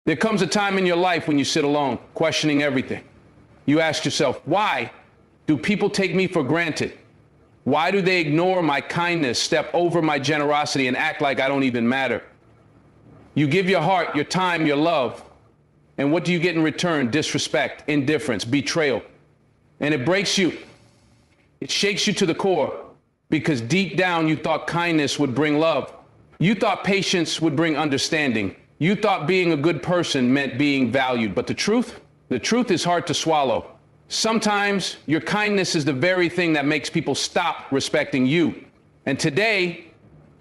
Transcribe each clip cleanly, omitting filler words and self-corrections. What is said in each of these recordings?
There comes a time in your life when you sit alone, questioning everything. You ask yourself, why do people take me for granted? Why do they ignore my kindness, step over my generosity, and act like I don't even matter? You give your heart, your time, your love, and what do you get in return? Disrespect, indifference, betrayal. And it breaks you. It shakes you to the core, because deep down you thought kindness would bring love. You thought patience would bring understanding. You thought being a good person meant being valued. But the truth is hard to swallow. Sometimes your kindness is the very thing that makes people stop respecting you. And today,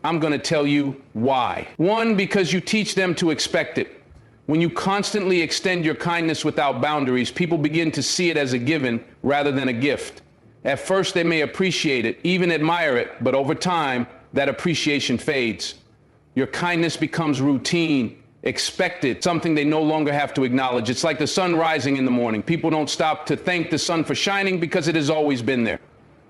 I'm going to tell you why. One, because you teach them to expect it. When you constantly extend your kindness without boundaries, people begin to see it as a given rather than a gift. At first, they may appreciate it, even admire it, but over time, that appreciation fades. Your kindness becomes routine, expected, something they no longer have to acknowledge. It's like the sun rising in the morning. People don't stop to thank the sun for shining because it has always been there.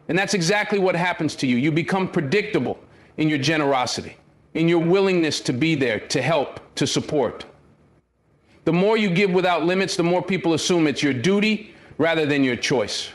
And that's exactly what happens to you. You become predictable in your generosity, in your willingness to be there, to help, to support. The more you give without limits, the more people assume it's your duty rather than your choice.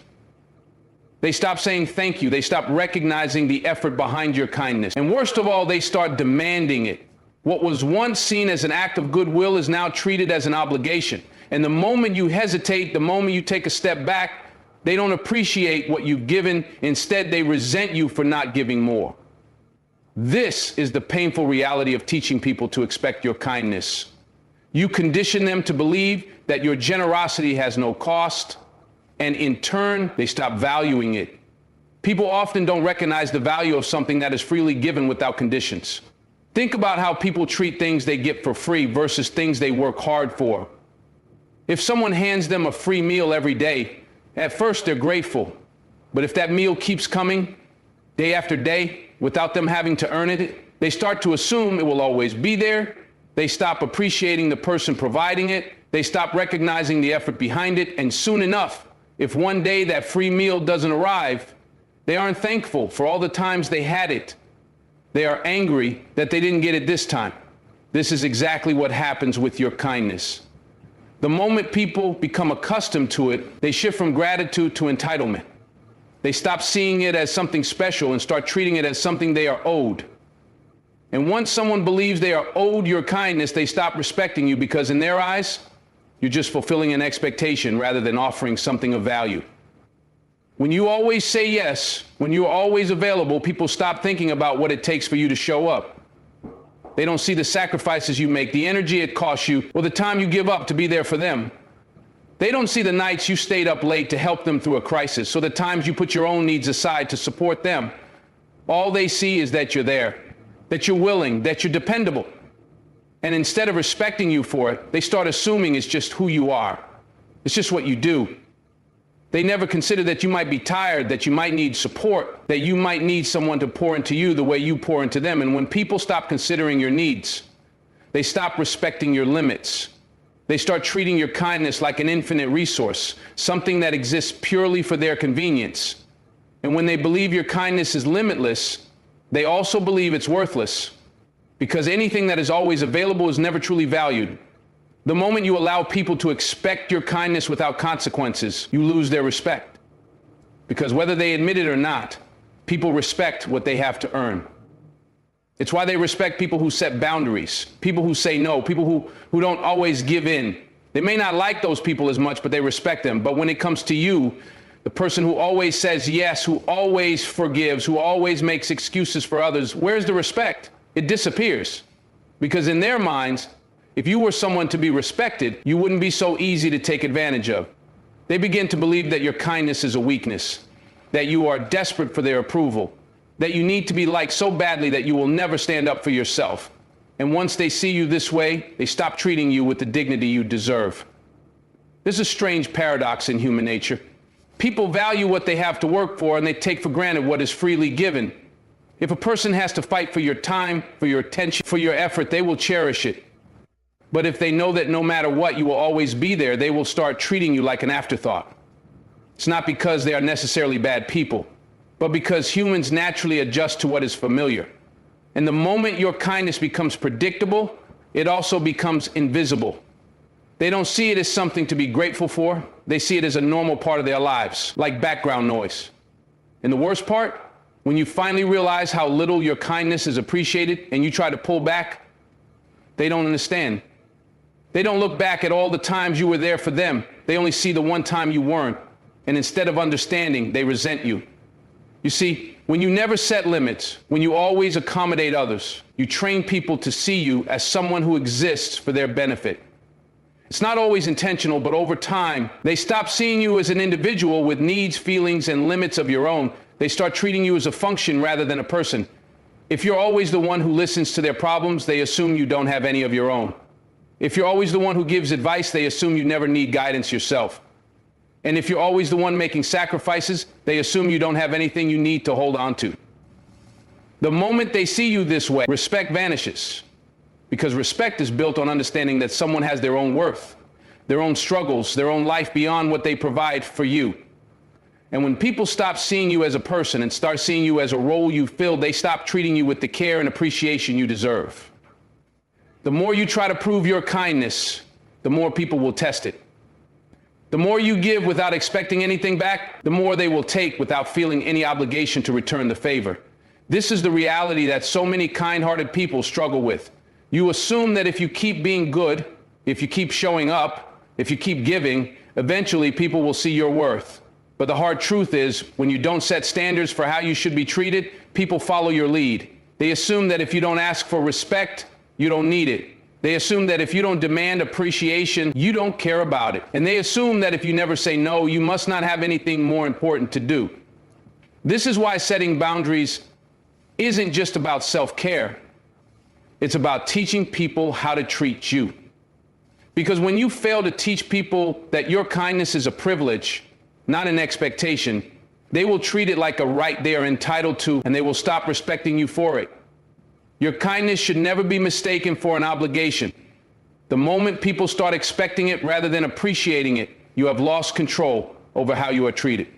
They stop saying thank you. They stop recognizing the effort behind your kindness. And worst of all, they start demanding it. What was once seen as an act of goodwill is now treated as an obligation. And the moment you hesitate, the moment you take a step back, they don't appreciate what you've given. Instead, they resent you for not giving more. This is the painful reality of teaching people to expect your kindness. You condition them to believe that your generosity has no cost, and in turn, they stop valuing it. People often don't recognize the value of something that is freely given without conditions. Think about how people treat things they get for free versus things they work hard for. If someone hands them a free meal every day, at first they're grateful. But if that meal keeps coming day after day without them having to earn it, they start to assume it will always be there. They stop appreciating the person providing it. They stop recognizing the effort behind it. And soon enough, if one day that free meal doesn't arrive, they aren't thankful for all the times they had it. They are angry that they didn't get it this time. This is exactly what happens with your kindness. The moment people become accustomed to it, they shift from gratitude to entitlement. They stop seeing it as something special and start treating it as something they are owed. And once someone believes they are owed your kindness, they stop respecting you because in their eyes, you're just fulfilling an expectation rather than offering something of value. When you always say yes, when you're always available, people stop thinking about what it takes for you to show up. They don't see the sacrifices you make, the energy it costs you, or the time you give up to be there for them. They don't see the nights you stayed up late to help them through a crisis, or the times you put your own needs aside to support them. All they see is that you're there, that you're willing, that you're dependable. And instead of respecting you for it, they start assuming it's just who you are. It's just what you do. They never consider that you might be tired, that you might need support, that you might need someone to pour into you the way you pour into them. And when people stop considering your needs, they stop respecting your limits. They start treating your kindness like an infinite resource, something that exists purely for their convenience. And when they believe your kindness is limitless, they also believe it's worthless, because anything that is always available is never truly valued. The moment you allow people to expect your kindness without consequences, you lose their respect. Because whether they admit it or not, people respect what they have to earn. It's why they respect people who set boundaries, people who say no, people who don't always give in. They may not like those people as much, but they respect them. But when it comes to you, the person who always says yes, who always forgives, who always makes excuses for others, where's the respect? It disappears. Because in their minds, if you were someone to be respected, you wouldn't be so easy to take advantage of. They begin to believe that your kindness is a weakness, that you are desperate for their approval, that you need to be liked so badly that you will never stand up for yourself. And once they see you this way, they stop treating you with the dignity you deserve. There's a strange paradox in human nature. People value what they have to work for, and they take for granted what is freely given. If a person has to fight for your time, for your attention, for your effort, they will cherish it. But if they know that no matter what, you will always be there, they will start treating you like an afterthought. It's not because they are necessarily bad people, but because humans naturally adjust to what is familiar. And the moment your kindness becomes predictable, it also becomes invisible. They don't see it as something to be grateful for. They see it as a normal part of their lives, like background noise. And the worst part, when you finally realize how little your kindness is appreciated and you try to pull back, they don't understand. They don't look back at all the times you were there for them. They only see the one time you weren't. And instead of understanding, they resent you. You see, when you never set limits, when you always accommodate others, you train people to see you as someone who exists for their benefit. It's not always intentional, but over time, they stop seeing you as an individual with needs, feelings, and limits of your own. They start treating you as a function rather than a person. If you're always the one who listens to their problems, they assume you don't have any of your own. If you're always the one who gives advice, they assume you never need guidance yourself. And if you're always the one making sacrifices, they assume you don't have anything you need to hold on to. The moment they see you this way, respect vanishes. Because respect is built on understanding that someone has their own worth, their own struggles, their own life beyond what they provide for you. And when people stop seeing you as a person and start seeing you as a role you fill, they stop treating you with the care and appreciation you deserve. The more you try to prove your kindness, the more people will test it. The more you give without expecting anything back, the more they will take without feeling any obligation to return the favor. This is the reality that so many kind-hearted people struggle with. You assume that if you keep being good, if you keep showing up, if you keep giving, eventually people will see your worth. But the hard truth is, when you don't set standards for how you should be treated, people follow your lead. They assume that if you don't ask for respect, you don't need it. They assume that if you don't demand appreciation, you don't care about it. And they assume that if you never say no, you must not have anything more important to do. This is why setting boundaries isn't just about self-care. It's about teaching people how to treat you. Because when you fail to teach people that your kindness is a privilege, not an expectation, they will treat it like a right they are entitled to, and they will stop respecting you for it. Your kindness should never be mistaken for an obligation. The moment people start expecting it rather than appreciating it, you have lost control over how you are treated.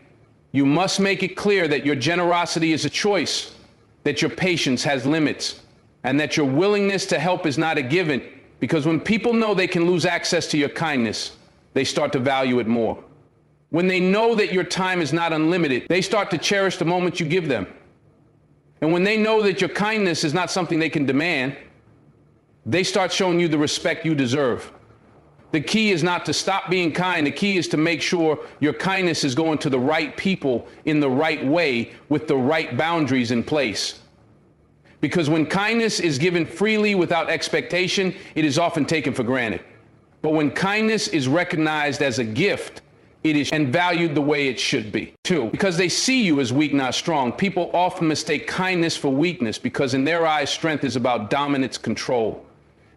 You must make it clear that your generosity is a choice, that your patience has limits, and that your willingness to help is not a given, because when people know they can lose access to your kindness, they start to value it more. When they know that your time is not unlimited, they start to cherish the moment you give them. And when they know that your kindness is not something they can demand, they start showing you the respect you deserve. The key is not to stop being kind. The key is to make sure your kindness is going to the right people in the right way with the right boundaries in place. Because when kindness is given freely without expectation, it is often taken for granted. But when kindness is recognized as a gift, it is and valued the way it should be. 2, because they see you as weak, not strong. People often mistake kindness for weakness because in their eyes, strength is about dominance, control,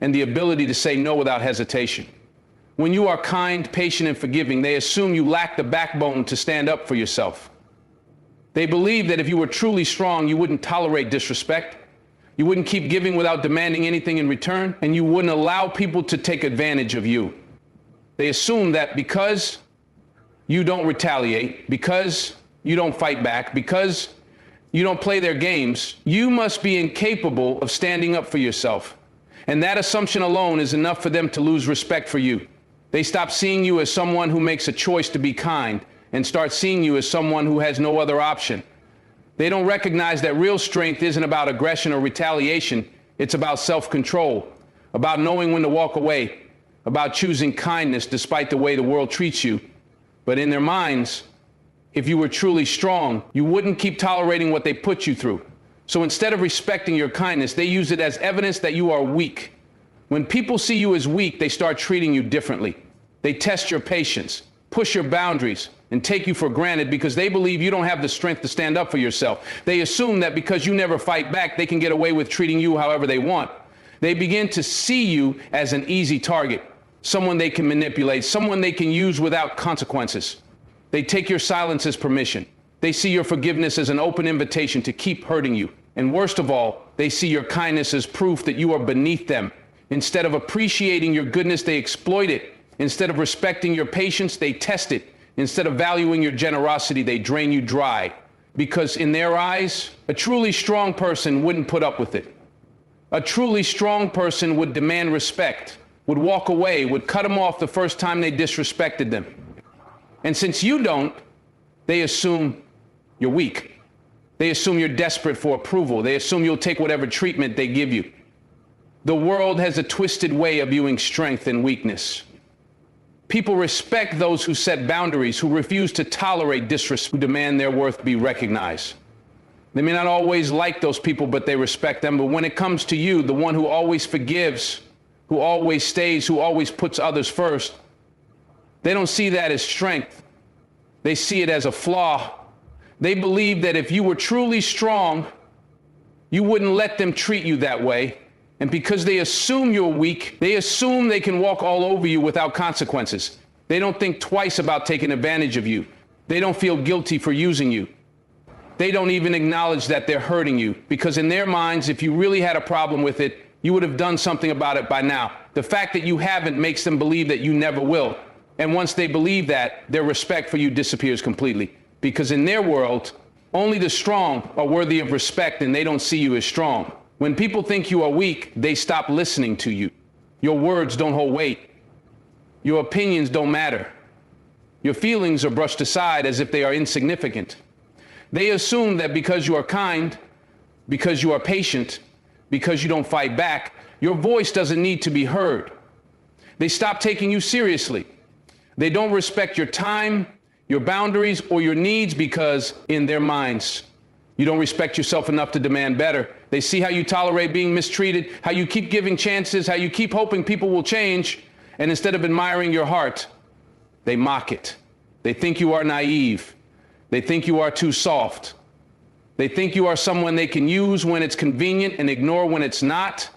and the ability to say no without hesitation. When you are kind, patient, and forgiving, they assume you lack the backbone to stand up for yourself. They believe that if you were truly strong, you wouldn't tolerate disrespect, you wouldn't keep giving without demanding anything in return, and you wouldn't allow people to take advantage of you. They assume that because you don't retaliate, because you don't fight back, because you don't play their games, you must be incapable of standing up for yourself. And that assumption alone is enough for them to lose respect for you. They stop seeing you as someone who makes a choice to be kind and start seeing you as someone who has no other option. They don't recognize that real strength isn't about aggression or retaliation. It's about self-control, about knowing when to walk away, about choosing kindness despite the way the world treats you. But in their minds, if you were truly strong, you wouldn't keep tolerating what they put you through. So instead of respecting your kindness, they use it as evidence that you are weak. When people see you as weak, they start treating you differently. They test your patience, push your boundaries, and take you for granted because they believe you don't have the strength to stand up for yourself. They assume that because you never fight back, they can get away with treating you however they want. They begin to see you as an easy target, someone they can manipulate, someone they can use without consequences. They take your silence as permission. They see your forgiveness as an open invitation to keep hurting you. And worst of all, they see your kindness as proof that you are beneath them. Instead of appreciating your goodness, they exploit it. Instead of respecting your patience, they test it. Instead of valuing your generosity, they drain you dry. Because in their eyes, a truly strong person wouldn't put up with it. A truly strong person would demand respect. would walk away, would cut them off the first time they disrespected them. And since you don't, they assume you're weak. They assume you're desperate for approval. They assume you'll take whatever treatment they give you. The world has a twisted way of viewing strength and weakness. People respect those who set boundaries, who refuse to tolerate disrespect, who demand their worth be recognized. They may not always like those people, but they respect them. But when it comes to you, the one who always forgives, who always stays, who always puts others first, they don't see that as strength. They see it as a flaw. They believe that if you were truly strong, you wouldn't let them treat you that way. And because they assume you're weak, they assume they can walk all over you without consequences. They don't think twice about taking advantage of you. They don't feel guilty for using you. They don't even acknowledge that they're hurting you, because in their minds, if you really had a problem with it, you would have done something about it by now. The fact that you haven't makes them believe that you never will. And once they believe that, their respect for you disappears completely. Because in their world, only the strong are worthy of respect, and they don't see you as strong. When people think you are weak, they stop listening to you. Your words don't hold weight. Your opinions don't matter. Your feelings are brushed aside as if they are insignificant. They assume that because you are kind, because you are patient, because you don't fight back, your voice doesn't need to be heard. They stop taking you seriously. They don't respect your time, your boundaries, or your needs because, in their minds, you don't respect yourself enough to demand better. They see how you tolerate being mistreated, how you keep giving chances, how you keep hoping people will change, and instead of admiring your heart, they mock it. They think you are naive. They think you are too soft. They think you are someone they can use when it's convenient and ignore when it's not.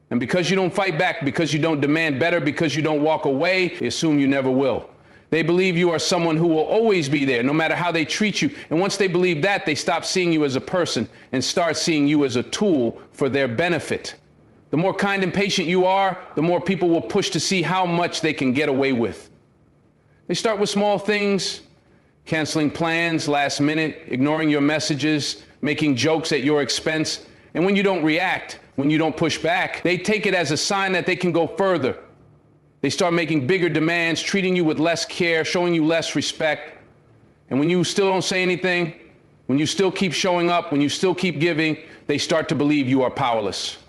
And because you don't fight back, because you don't demand better, because you don't walk away, they assume you never will. They believe you are someone who will always be there, no matter how they treat you. And once they believe that, they stop seeing you as a person and start seeing you as a tool for their benefit. The more kind and patient you are, the more people will push to see how much they can get away with. They start with small things, canceling plans last minute, ignoring your messages, making jokes at your expense. And when you don't react, when you don't push back, they take it as a sign that they can go further. They start making bigger demands, treating you with less care, showing you less respect. And when you still don't say anything, when you still keep showing up, when you still keep giving, they start to believe you are powerless.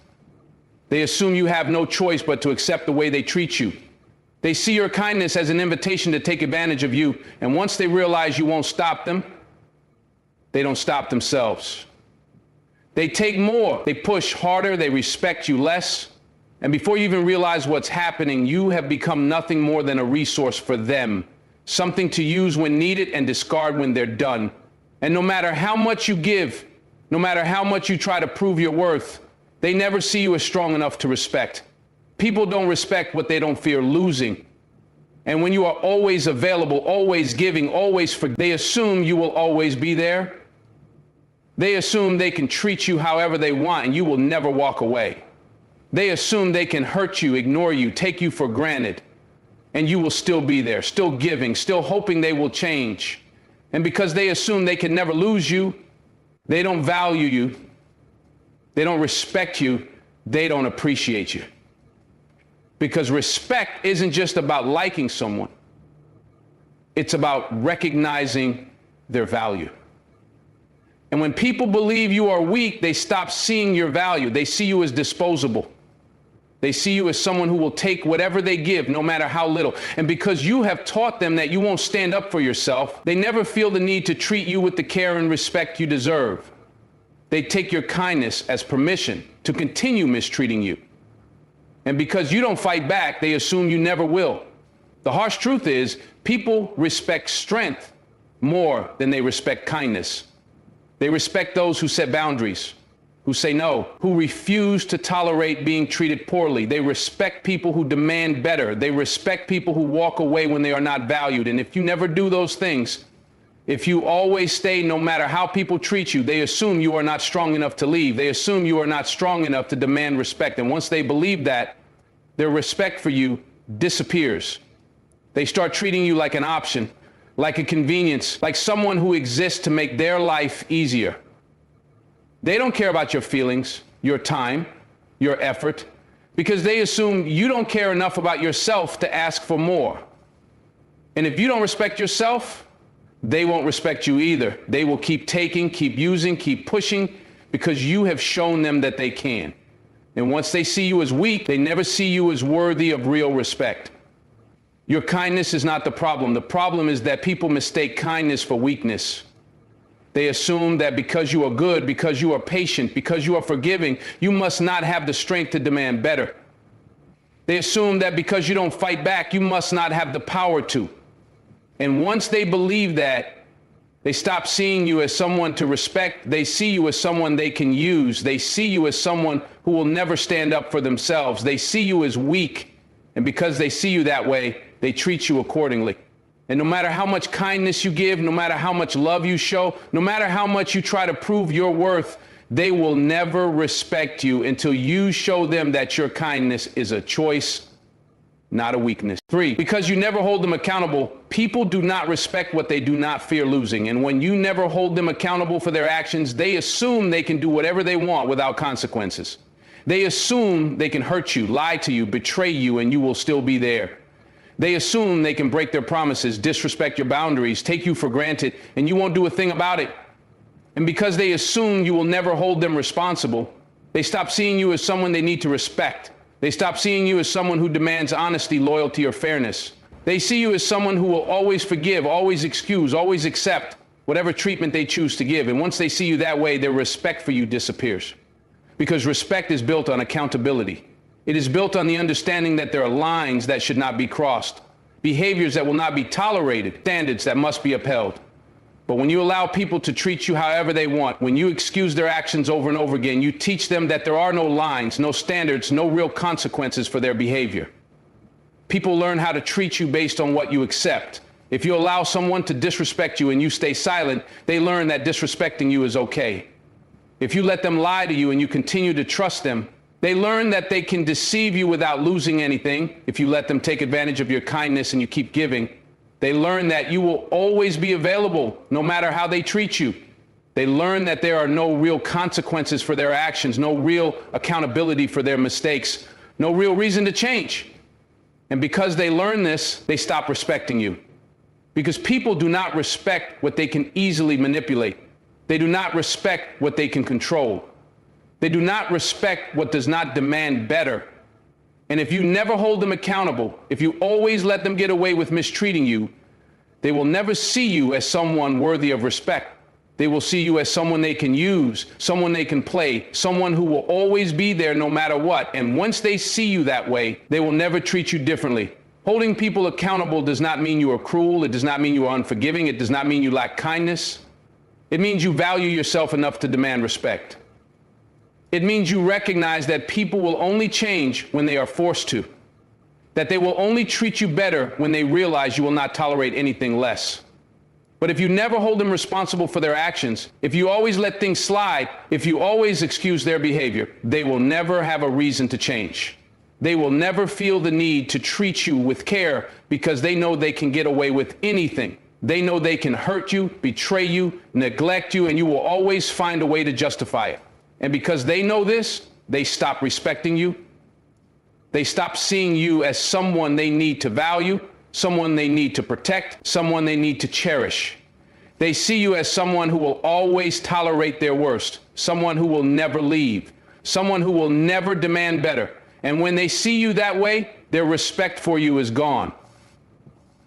They assume you have no choice but to accept the way they treat you. They see your kindness as an invitation to take advantage of you. And once they realize you won't stop them, they don't stop themselves. They take more, they push harder, they respect you less. And before you even realize what's happening, you have become nothing more than a resource for them, something to use when needed and discard when they're done. And no matter how much you give, no matter how much you try to prove your worth, they never see you as strong enough to respect. People don't respect what they don't fear losing. And when you are always available, always giving, always they assume you will always be there. They assume they can treat you however they want and you will never walk away. They assume they can hurt you, ignore you, take you for granted, and you will still be there, still giving, still hoping they will change. And because they assume they can never lose you, they don't value you, they don't respect you, they don't appreciate you. Because respect isn't just about liking someone, it's about recognizing their value. And when people believe you are weak, they stop seeing your value. They see you as disposable. They see you as someone who will take whatever they give, no matter how little. And because you have taught them that you won't stand up for yourself, they never feel the need to treat you with the care and respect you deserve. They take your kindness as permission to continue mistreating you. And because you don't fight back, they assume you never will. The harsh truth is, people respect strength more than they respect kindness. They respect those who set boundaries, who say no, who refuse to tolerate being treated poorly. They respect people who demand better. They respect people who walk away when they are not valued. And if you never do those things, if you always stay no matter how people treat you, they assume you are not strong enough to leave. They assume you are not strong enough to demand respect. And once they believe that, their respect for you disappears. They start treating you like an option, like a convenience, like someone who exists to make their life easier. They don't care about your feelings, your time, your effort. because they assume you don't care enough about yourself to ask for more. And if you don't respect yourself, they won't respect you either. They will keep taking, keep using, keep pushing, because you have shown them that they can. And once they see you as weak, they never see you as worthy of real respect. Your kindness is not the problem. The problem is that people mistake kindness for weakness. They assume that because you are good, because you are patient, because you are forgiving, you must not have the strength to demand better. They assume that because you don't fight back, you must not have the power to. And once they believe that, they stop seeing you as someone to respect. They see you as someone they can use. They see you as someone who will never stand up for themselves. They see you as weak. And because they see you that way, they treat you accordingly. And no matter how much kindness you give, no matter how much love you show, no matter how much you try to prove your worth, they will never respect you until you show them that your kindness is a choice, not a weakness. 3, because you never hold them accountable, people do not respect what they do not fear losing. And when you never hold them accountable for their actions, they assume they can do whatever they want without consequences. They assume they can hurt you, lie to you, betray you, and you will still be there. They assume they can break their promises, disrespect your boundaries, take you for granted, and you won't do a thing about it. And because they assume you will never hold them responsible, they stop seeing you as someone they need to respect. They stop seeing you as someone who demands honesty, loyalty, or fairness. They see you as someone who will always forgive, always excuse, always accept whatever treatment they choose to give. And once they see you that way, their respect for you disappears. Because respect is built on accountability. It is built on the understanding that there are lines that should not be crossed, behaviors that will not be tolerated, standards that must be upheld. But when you allow people to treat you however they want, when you excuse their actions over and over again, you teach them that there are no lines, no standards, no real consequences for their behavior. People learn how to treat you based on what you accept. If you allow someone to disrespect you and you stay silent, they learn that disrespecting you is okay. If you let them lie to you and you continue to trust them, they learn that they can deceive you without losing anything. If you let them take advantage of your kindness and you keep giving, they learn that you will always be available no matter how they treat you. They learn that there are no real consequences for their actions, no real accountability for their mistakes, no real reason to change. And because they learn this, they stop respecting you. Because people do not respect what they can easily manipulate. They do not respect what they can control. They do not respect what does not demand better. And if you never hold them accountable, if you always let them get away with mistreating you, they will never see you as someone worthy of respect. They will see you as someone they can use, someone they can play, someone who will always be there no matter what. And once they see you that way, they will never treat you differently. Holding people accountable does not mean you are cruel. It does not mean you are unforgiving. It does not mean you lack kindness. It means you value yourself enough to demand respect. It means you recognize that people will only change when they are forced to, that they will only treat you better when they realize you will not tolerate anything less. But if you never hold them responsible for their actions, if you always let things slide, if you always excuse their behavior, they will never have a reason to change. They will never feel the need to treat you with care because they know they can get away with anything. They know they can hurt you, betray you, neglect you, and you will always find a way to justify it. And because they know this, they stop respecting you. They stop seeing you as someone they need to value, someone they need to protect, someone they need to cherish. They see you as someone who will always tolerate their worst, someone who will never leave, someone who will never demand better. And when they see you that way, their respect for you is gone.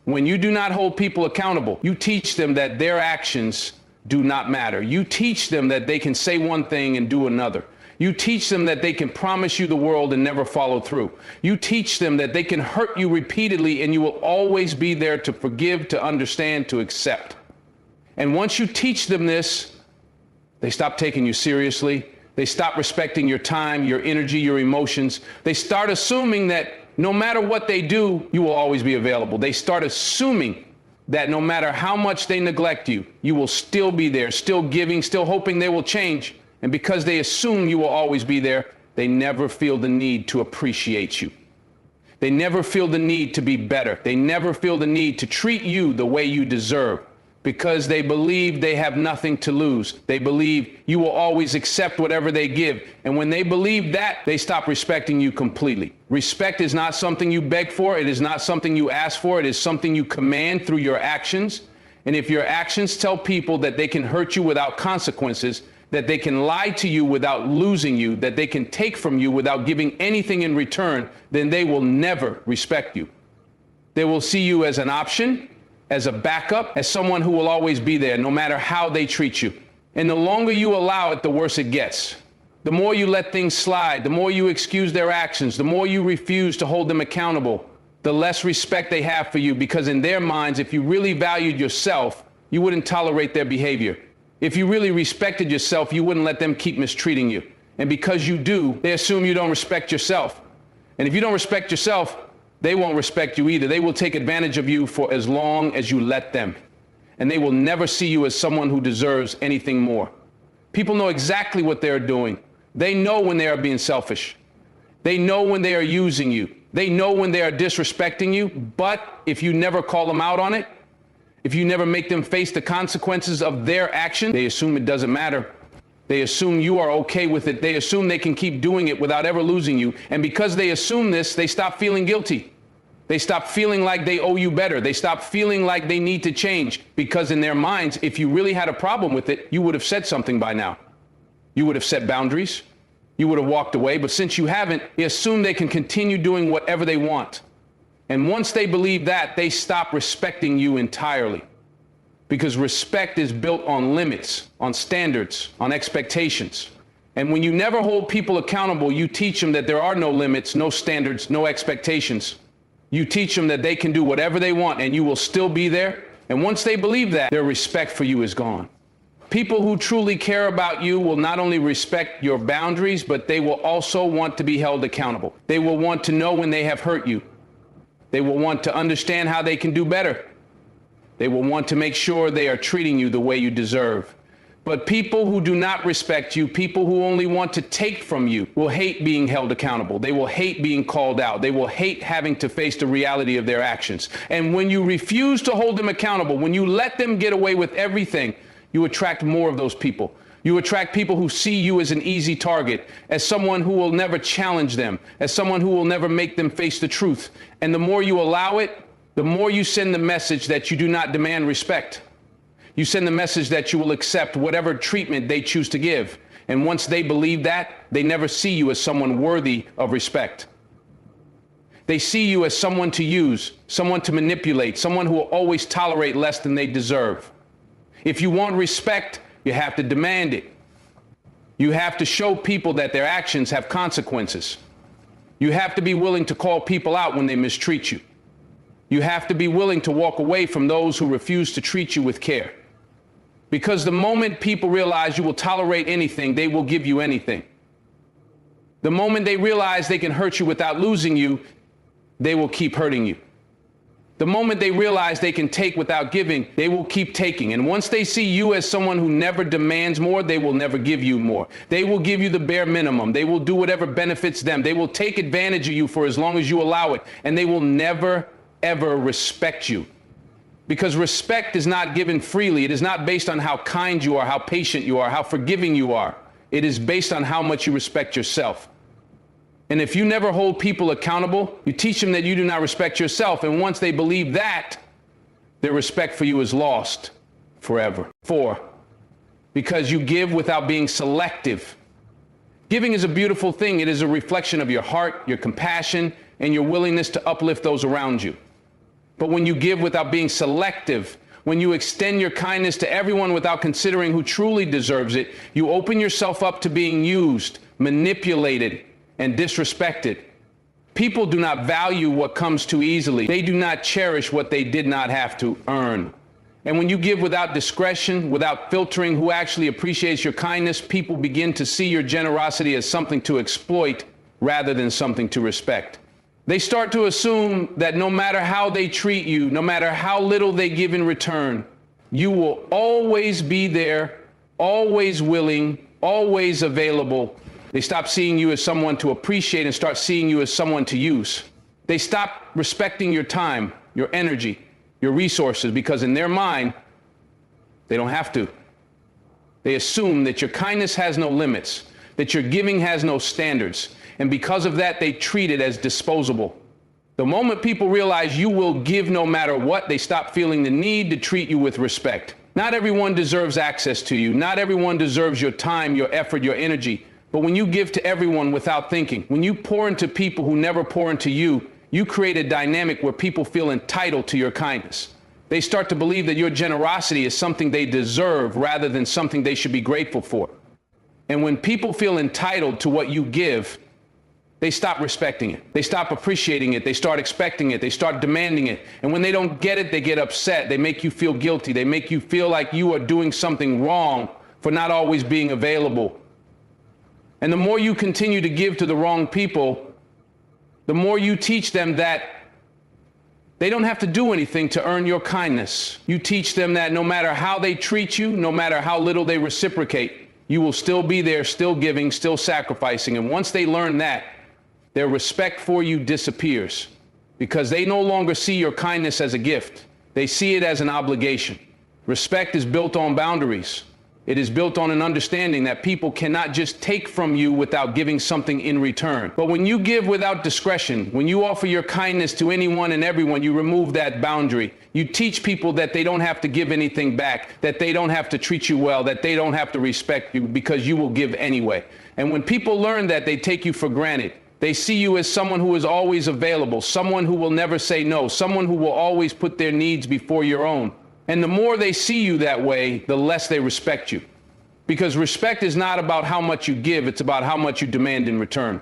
When you do not hold people accountable, you teach them that their actions do not matter. You teach them that they can say one thing and do another. You teach them that they can promise you the world and never follow through. You teach them that they can hurt you repeatedly and you will always be there to forgive, to understand, to accept. And once you teach them this, they stop taking you seriously. They stop respecting your time, your energy, your emotions. They start assuming that no matter what they do, you will always be available. They start assuming that no matter how much they neglect you, you will still be there, still giving, still hoping they will change. And because they assume you will always be there, they never feel the need to appreciate you. They never feel the need to be better. They never feel the need to treat you the way you deserve. because they believe they have nothing to lose. They believe you will always accept whatever they give. And when they believe that, they stop respecting you completely. Respect is not something you beg for. It is not something you ask for. It is something you command through your actions. And if your actions tell people that they can hurt you without consequences, that they can lie to you without losing you, that they can take from you without giving anything in return, then they will never respect you. They will see you as an option, as a backup, as someone who will always be there, no matter how they treat you. And the longer you allow it, the worse it gets. The more you let things slide, the more you excuse their actions, the more you refuse to hold them accountable, the less respect they have for you, because in their minds, if you really valued yourself, you wouldn't tolerate their behavior. If you really respected yourself, you wouldn't let them keep mistreating you. And because you do, they assume you don't respect yourself. And if you don't respect yourself, they won't respect you either. They will take advantage of you for as long as you let them. And they will never see you as someone who deserves anything more. People know exactly what they're doing. They know when they are being selfish. They know when they are using you. They know when they are disrespecting you. But if you never call them out on it, if you never make them face the consequences of their action, they assume it doesn't matter. They assume you are okay with it. They assume they can keep doing it without ever losing you. And because they assume this, they stop feeling guilty. They stop feeling like they owe you better. They stop feeling like they need to change, because in their minds, if you really had a problem with it, you would have said something by now. You would have set boundaries. You would have walked away. But since you haven't, they assume they can continue doing whatever they want. And once they believe that, they stop respecting you entirely. Because respect is built on limits, on standards, on expectations. And when you never hold people accountable, you teach them that there are no limits, no standards, no expectations. You teach them that they can do whatever they want and you will still be there. And once they believe that, their respect for you is gone. People who truly care about you will not only respect your boundaries, but they will also want to be held accountable. They will want to know when they have hurt you. They will want to understand how they can do better. They will want to make sure they are treating you the way you deserve. But people who do not respect you, people who only want to take from you, will hate being held accountable. They will hate being called out. They will hate having to face the reality of their actions. And when you refuse to hold them accountable, when you let them get away with everything, you attract more of those people. You attract people who see you as an easy target, as someone who will never challenge them, as someone who will never make them face the truth. And the more you allow it, the more you send the message that you do not demand respect. You send the message that you will accept whatever treatment they choose to give. And once they believe that, they never see you as someone worthy of respect. They see you as someone to use, someone to manipulate, someone who will always tolerate less than they deserve. If you want respect, you have to demand it. You have to show people that their actions have consequences. You have to be willing to call people out when they mistreat you. You have to be willing to walk away from those who refuse to treat you with care. Because the moment people realize you will tolerate anything, they will give you anything. The moment they realize they can hurt you without losing you, they will keep hurting you. The moment they realize they can take without giving, they will keep taking. And once they see you as someone who never demands more, they will never give you more. They will give you the bare minimum. They will do whatever benefits them. They will take advantage of you for as long as you allow it. And they will never, ever respect you. Because respect is not given freely. It is not based on how kind you are, how patient you are, how forgiving you are. It is based on how much you respect yourself. And if you never hold people accountable, you teach them that you do not respect yourself. And once they believe that, their respect for you is lost forever. 4, because you give without being selective. Giving is a beautiful thing. It is a reflection of your heart, your compassion, and your willingness to uplift those around you. But when you give without being selective, when you extend your kindness to everyone without considering who truly deserves it, you open yourself up to being used, manipulated, and disrespected. People do not value what comes too easily. They do not cherish what they did not have to earn. And when you give without discretion, without filtering who actually appreciates your kindness, people begin to see your generosity as something to exploit rather than something to respect. They start to assume that no matter how they treat you, no matter how little they give in return, you will always be there, always willing, always available. They stop seeing you as someone to appreciate and start seeing you as someone to use. They stop respecting your time, your energy, your resources, because in their mind, They don't have to. They assume that your kindness has no limits, that your giving has no standards, and because of that, they treat it as disposable. The moment people realize you will give no matter what, they stop feeling the need to treat you with respect. Not everyone deserves access to you. Not everyone deserves your time, your effort, your energy. But when you give to everyone without thinking, when you pour into people who never pour into you, you create a dynamic where people feel entitled to your kindness. They start to believe that your generosity is something they deserve rather than something they should be grateful for. And when people feel entitled to what you give, they stop respecting it. They stop appreciating it. They start expecting it. They start demanding it. And when they don't get it, they get upset. They make you feel guilty. They make you feel like you are doing something wrong for not always being available. And the more you continue to give to the wrong people, the more you teach them that they don't have to do anything to earn your kindness. You teach them that no matter how they treat you, no matter how little they reciprocate, you will still be there, still giving, still sacrificing. And once they learn that, their respect for you disappears because they no longer see your kindness as a gift. They see it as an obligation. Respect is built on boundaries. It is built on an understanding that people cannot just take from you without giving something in return. But when you give without discretion, when you offer your kindness to anyone and everyone, you remove that boundary. You teach people that they don't have to give anything back, that they don't have to treat you well, that they don't have to respect you because you will give anyway. And when people learn that, they take you for granted. They see you as someone who is always available, someone who will never say no, someone who will always put their needs before your own. And the more they see you that way, the less they respect you. Because respect is not about how much you give, it's about how much you demand in return.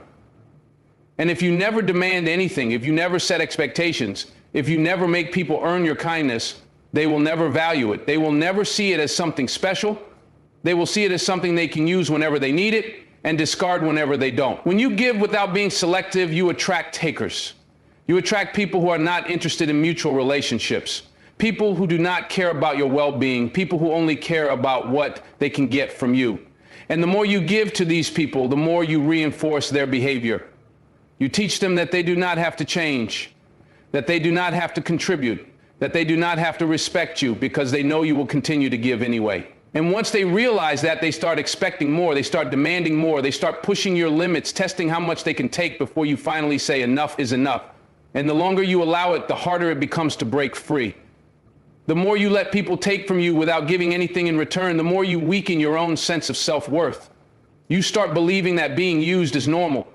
And if you never demand anything, if you never set expectations, if you never make people earn your kindness, they will never value it. They will never see it as something special. They will see it as something they can use whenever they need it and discard whenever they don't. When you give without being selective, you attract takers. You attract people who are not interested in mutual relationships. People who do not care about your well-being, people who only care about what they can get from you. And the more you give to these people, the more you reinforce their behavior. You teach them that they do not have to change, that they do not have to contribute, that they do not have to respect you because they know you will continue to give anyway. And once they realize that, they start expecting more, they start demanding more, they start pushing your limits, testing how much they can take before you finally say enough is enough. And the longer you allow it, the harder it becomes to break free. The more you let people take from you without giving anything in return, the more you weaken your own sense of self-worth. You start believing that being used is normal,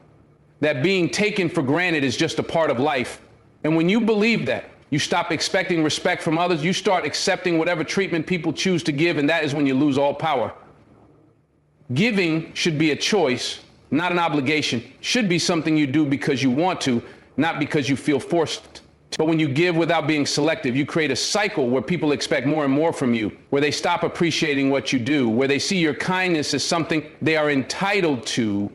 that being taken for granted is just a part of life. And when you believe that, you stop expecting respect from others, you start accepting whatever treatment people choose to give, and that is when you lose all power. Giving should be a choice, not an obligation. Should be something you do because you want to, not because you feel forced. But when you give without being selective, you create a cycle where people expect more and more from you, where they stop appreciating what you do, where they see your kindness as something they are entitled to,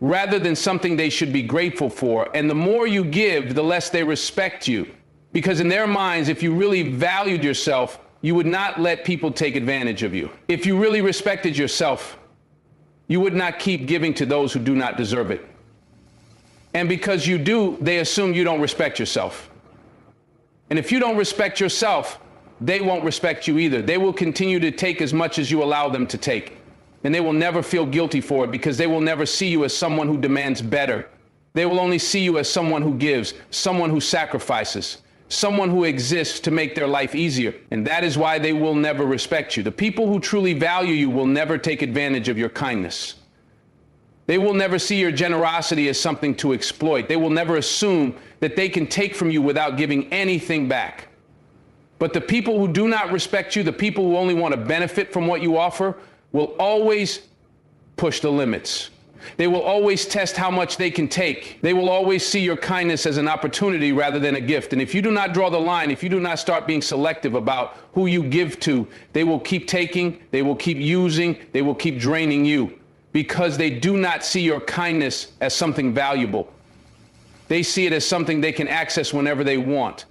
rather than something they should be grateful for. And the more you give, the less they respect you. Because in their minds, if you really valued yourself, you would not let people take advantage of you. If you really respected yourself, you would not keep giving to those who do not deserve it. And because you do, they assume you don't respect yourself. And if you don't respect yourself, they won't respect you either. They will continue to take as much as you allow them to take. And they will never feel guilty for it because they will never see you as someone who demands better. They will only see you as someone who gives, someone who sacrifices, someone who exists to make their life easier. And that is why they will never respect you. The people who truly value you will never take advantage of your kindness. They will never see your generosity as something to exploit. They will never assume that they can take from you without giving anything back. But the people who do not respect you, the people who only want to benefit from what you offer, will always push the limits. They will always test how much they can take. They will always see your kindness as an opportunity rather than a gift. And if you do not draw the line, if you do not start being selective about who you give to, they will keep taking, they will keep using, they will keep draining you. Because they do not see your kindness as something valuable. They see it as something they can access whenever they want.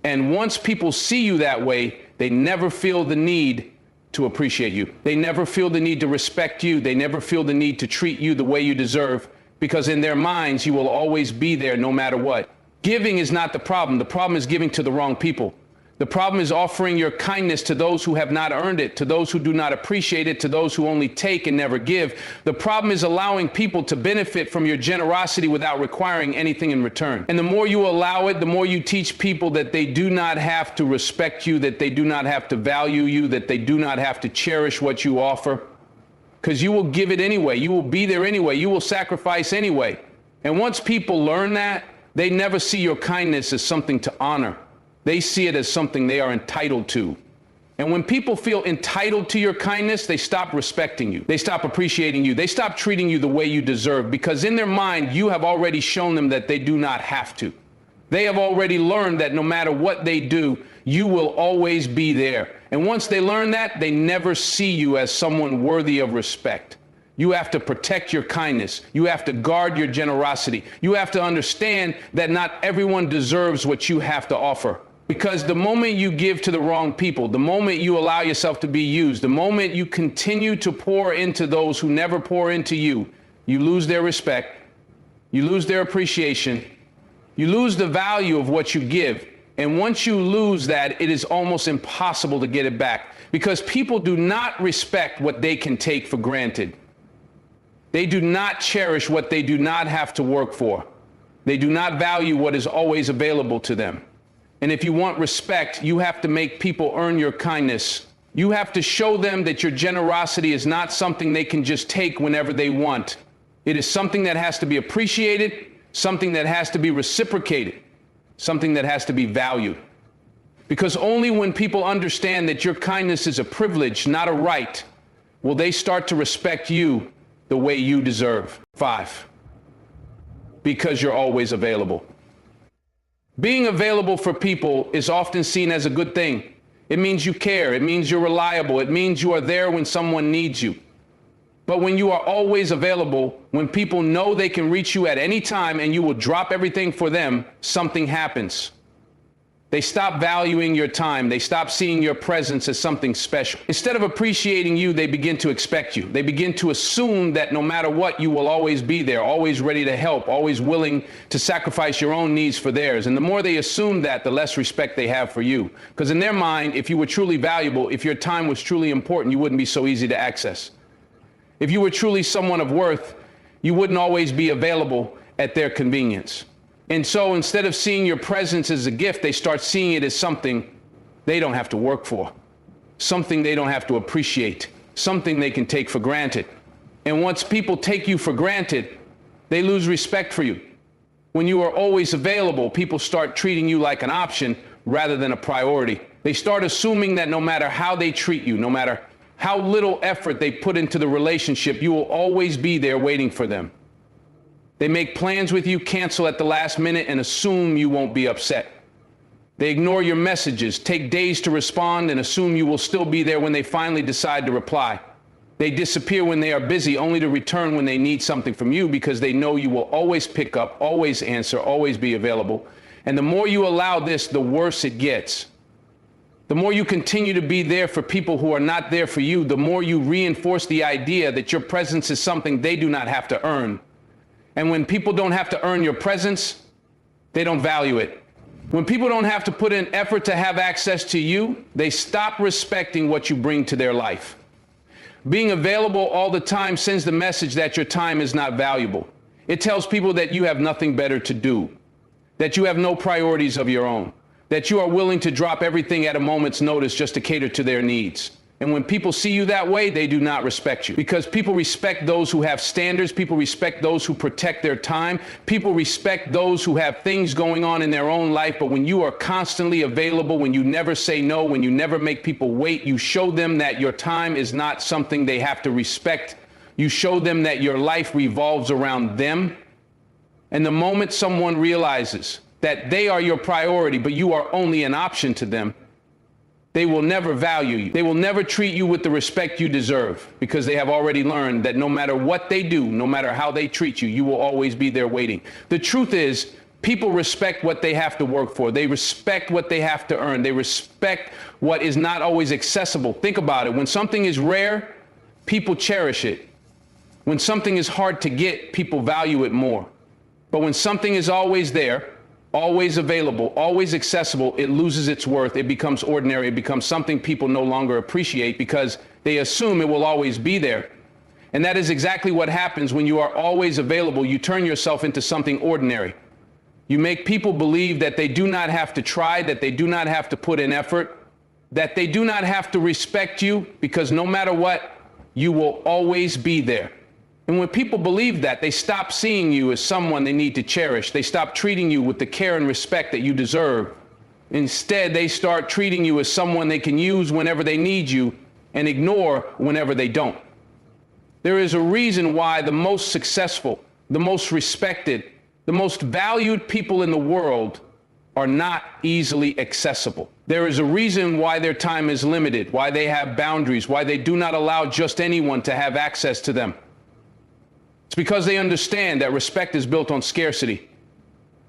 And once people see you that way, they never feel the need to appreciate you. They never feel the need to respect you. They never feel the need to treat you the way you deserve, because in their minds, you will always be there no matter what. Giving is not the problem. The problem is giving to the wrong people. The problem is offering your kindness to those who have not earned it, to those who do not appreciate it, to those who only take and never give. The problem is allowing people to benefit from your generosity without requiring anything in return. And the more you allow it, the more you teach people that they do not have to respect you, that they do not have to value you, that they do not have to cherish what you offer. Because you will give it anyway. You will be there anyway. You will sacrifice anyway. And once people learn that, they never see your kindness as something to honor. They see it as something they are entitled to. And when people feel entitled to your kindness, they stop respecting you. They stop appreciating you. They stop treating you the way you deserve, because in their mind, you have already shown them that they do not have to. They have already learned that no matter what they do, you will always be there. And once they learn that, they never see you as someone worthy of respect. You have to protect your kindness. You have to guard your generosity. You have to understand that not everyone deserves what you have to offer. Because the moment you give to the wrong people, the moment you allow yourself to be used, the moment you continue to pour into those who never pour into you, you lose their respect, you lose their appreciation, you lose the value of what you give. And once you lose that, it is almost impossible to get it back, because people do not respect what they can take for granted. They do not cherish what they do not have to work for. They do not value what is always available to them. And if you want respect, you have to make people earn your kindness. You have to show them that your generosity is not something they can just take whenever they want. It is something that has to be appreciated, something that has to be reciprocated, something that has to be valued. Because only when people understand that your kindness is a privilege, not a right, will they start to respect you the way you deserve. 5, because you're always available. Being available for people is often seen as a good thing. It means you care. It means you're reliable. It means you are there when someone needs you. But when you are always available, when people know they can reach you at any time and you will drop everything for them, something happens. They stop valuing your time. They stop seeing your presence as something special. Instead of appreciating you, they begin to expect you. They begin to assume that no matter what, you will always be there, always ready to help, always willing to sacrifice your own needs for theirs. And the more they assume that, the less respect they have for you. Because in their mind, if you were truly valuable, if your time was truly important, you wouldn't be so easy to access. If you were truly someone of worth, you wouldn't always be available at their convenience. And so instead of seeing your presence as a gift, they start seeing it as something they don't have to work for, something they don't have to appreciate, something they can take for granted. And once people take you for granted, they lose respect for you. When you are always available, people start treating you like an option rather than a priority. They start assuming that no matter how they treat you, no matter how little effort they put into the relationship, you will always be there waiting for them. They make plans with you, cancel at the last minute, and assume you won't be upset. They ignore your messages, take days to respond, and assume you will still be there when they finally decide to reply. They disappear when they are busy, only to return when they need something from you, because they know you will always pick up, always answer, always be available. And the more you allow this, the worse it gets. The more you continue to be there for people who are not there for you, the more you reinforce the idea that your presence is something they do not have to earn. And when people don't have to earn your presence, they don't value it. When people don't have to put in effort to have access to you, they stop respecting what you bring to their life. Being available all the time sends the message that your time is not valuable. It tells people that you have nothing better to do, that you have no priorities of your own, that you are willing to drop everything at a moment's notice just to cater to their needs. And when people see you that way, they do not respect you, because people respect those who have standards. People respect those who protect their time. People respect those who have things going on in their own life. But when you are constantly available, when you never say no, when you never make people wait, you show them that your time is not something they have to respect. You show them that your life revolves around them. And the moment someone realizes that they are your priority, but you are only an option to them, they will never value you. They will never treat you with the respect you deserve, because they have already learned that no matter what they do, no matter how they treat you, you will always be there waiting. The truth is, people respect what they have to work for. They respect what they have to earn. They respect what is not always accessible. Think about it. When something is rare, people cherish it. When something is hard to get, people value it more. But when something is always there, always available, always accessible, it loses its worth. It becomes ordinary. It becomes something people no longer appreciate because they assume it will always be there. And that is exactly what happens when you are always available. You turn yourself into something ordinary. You make people believe that they do not have to try, that they do not have to put in effort, that they do not have to respect you because no matter what, you will always be there. And when people believe that, they stop seeing you as someone they need to cherish. They stop treating you with the care and respect that you deserve. Instead, they start treating you as someone they can use whenever they need you and ignore whenever they don't. There is a reason why the most successful, the most respected, the most valued people in the world are not easily accessible. There is a reason why their time is limited, why they have boundaries, why they do not allow just anyone to have access to them. It's because they understand that respect is built on scarcity.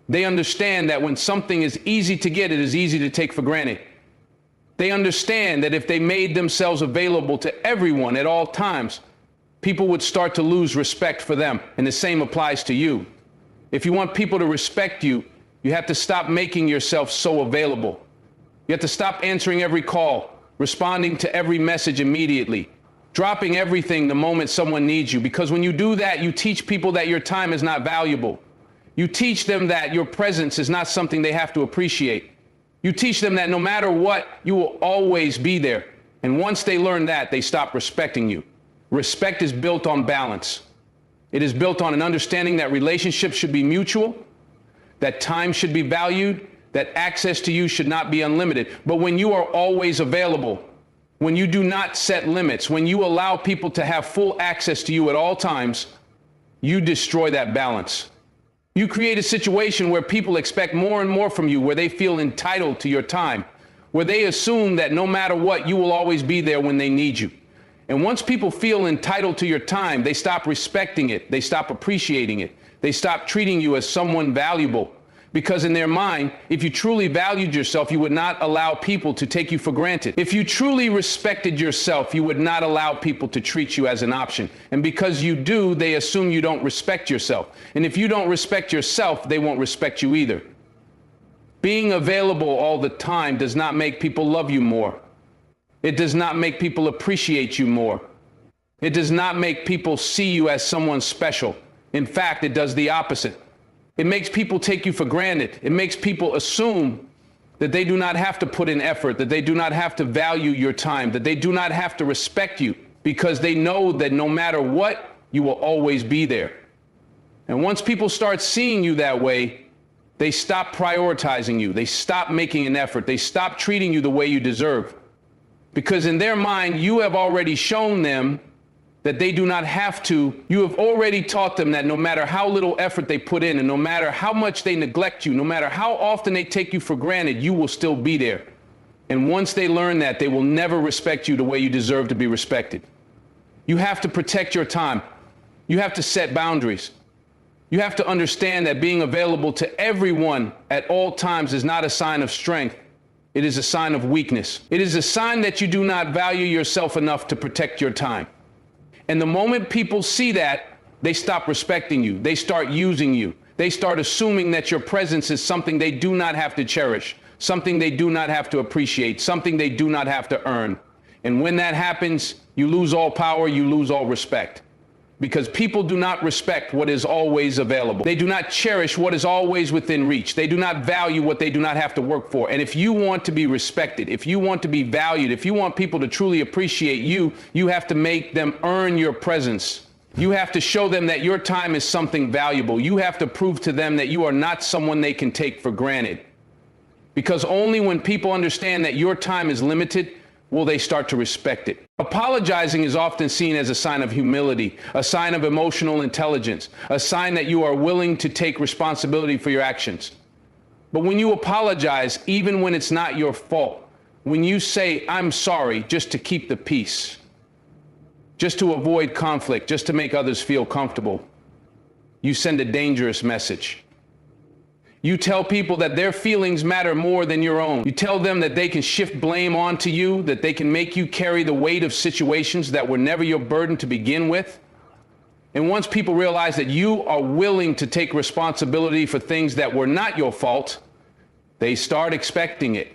They understand that when something is easy to get, it is easy to take for granted. They understand that if they made themselves available to everyone at all times, people would start to lose respect for them. And the same applies to you. If you want people to respect you, you have to stop making yourself so available. You have to stop answering every call, responding to every message immediately, dropping everything the moment someone needs you. Because when you do that, you teach people that your time is not valuable. You teach them that your presence is not something they have to appreciate. You teach them that no matter what, you will always be there. And once they learn that, they stop respecting you. Respect is built on balance. It is built on an understanding that relationships should be mutual, that time should be valued, that access to you should not be unlimited. But when you are always available, when you do not set limits, when you allow people to have full access to you at all times, you destroy that balance. You create a situation where people expect more and more from you, where they feel entitled to your time, where they assume that no matter what, you will always be there when they need you. And once people feel entitled to your time, they stop respecting it. They stop appreciating it. They stop treating you as someone valuable. Because in their mind, if you truly valued yourself, you would not allow people to take you for granted. If you truly respected yourself, you would not allow people to treat you as an option. And because you do, they assume you don't respect yourself. And if you don't respect yourself, they won't respect you either. Being available all the time does not make people love you more. It does not make people appreciate you more. It does not make people see you as someone special. In fact, it does the opposite. It makes people take you for granted. It makes people assume that they do not have to put in effort, that they do not have to value your time, that they do not have to respect you, because they know that no matter what, you will always be there. And once people start seeing you that way, they stop prioritizing you. They stop making an effort. They stop treating you the way you deserve. Because in their mind, you have already shown them that they do not have to. You have already taught them that no matter how little effort they put in, and no matter how much they neglect you, no matter how often they take you for granted, you will still be there. And once they learn that, they will never respect you the way you deserve to be respected. You have to protect your time. You have to set boundaries. You have to understand that being available to everyone at all times is not a sign of strength. It is a sign of weakness. It is a sign that you do not value yourself enough to protect your time. And the moment people see that, they stop respecting you. They start using you. They start assuming that your presence is something they do not have to cherish, something they do not have to appreciate, something they do not have to earn. And when that happens, you lose all power, you lose all respect. Because people do not respect what is always available. They do not cherish what is always within reach. They do not value what they do not have to work for. And if you want to be respected, if you want to be valued, if you want people to truly appreciate you, you have to make them earn your presence. You have to show them that your time is something valuable. You have to prove to them that you are not someone they can take for granted. Because only when people understand that your time is limited will they start to respect it. Apologizing is often seen as a sign of humility, a sign of emotional intelligence, a sign that you are willing to take responsibility for your actions. But when you apologize, even when it's not your fault, when you say, "I'm sorry," just to keep the peace, just to avoid conflict, just to make others feel comfortable, you send a dangerous message. You tell people that their feelings matter more than your own. You tell them that they can shift blame onto you, that they can make you carry the weight of situations that were never your burden to begin with. And once people realize that you are willing to take responsibility for things that were not your fault, they start expecting it.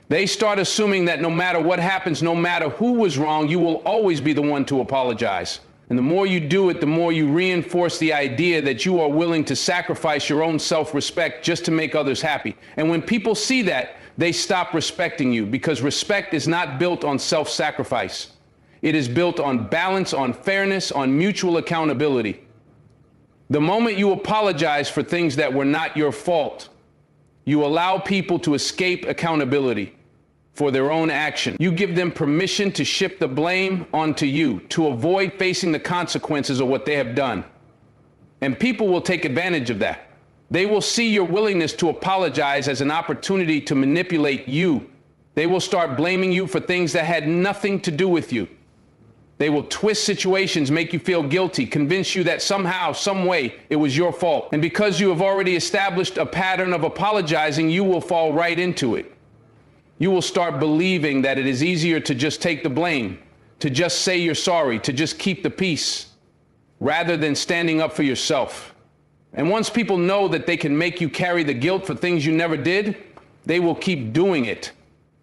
They start assuming that no matter what happens, no matter who was wrong, you will always be the one to apologize. And the more you do it, the more you reinforce the idea that you are willing to sacrifice your own self-respect just to make others happy. And when people see that, they stop respecting you, because respect is not built on self-sacrifice. It is built on balance, on fairness, on mutual accountability. The moment you apologize for things that were not your fault, you allow people to escape accountability for their own action. You give them permission to shift the blame onto you, to avoid facing the consequences of what they have done. And people will take advantage of that. They will see your willingness to apologize as an opportunity to manipulate you. They will start blaming you for things that had nothing to do with you. They will twist situations, make you feel guilty, convince you that somehow, some way, it was your fault. And because you have already established a pattern of apologizing, you will fall right into it. You will start believing that it is easier to just take the blame, to just say you're sorry, to just keep the peace, rather than standing up for yourself. And once people know that they can make you carry the guilt for things you never did, they will keep doing it.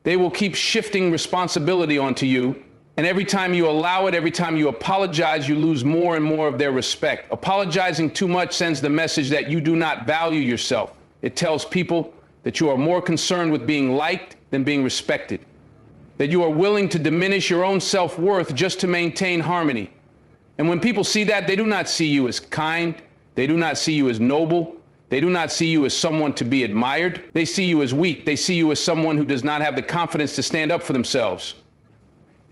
They will keep shifting responsibility onto you. And every time you allow it, every time you apologize, you lose more and more of their respect. Apologizing too much sends the message that you do not value yourself. It tells people that you are more concerned with being liked than being respected, that you are willing to diminish your own self-worth just to maintain harmony. And when people see that, they do not see you as kind, they do not see you as noble, they do not see you as someone to be admired, they see you as weak, they see you as someone who does not have the confidence to stand up for themselves.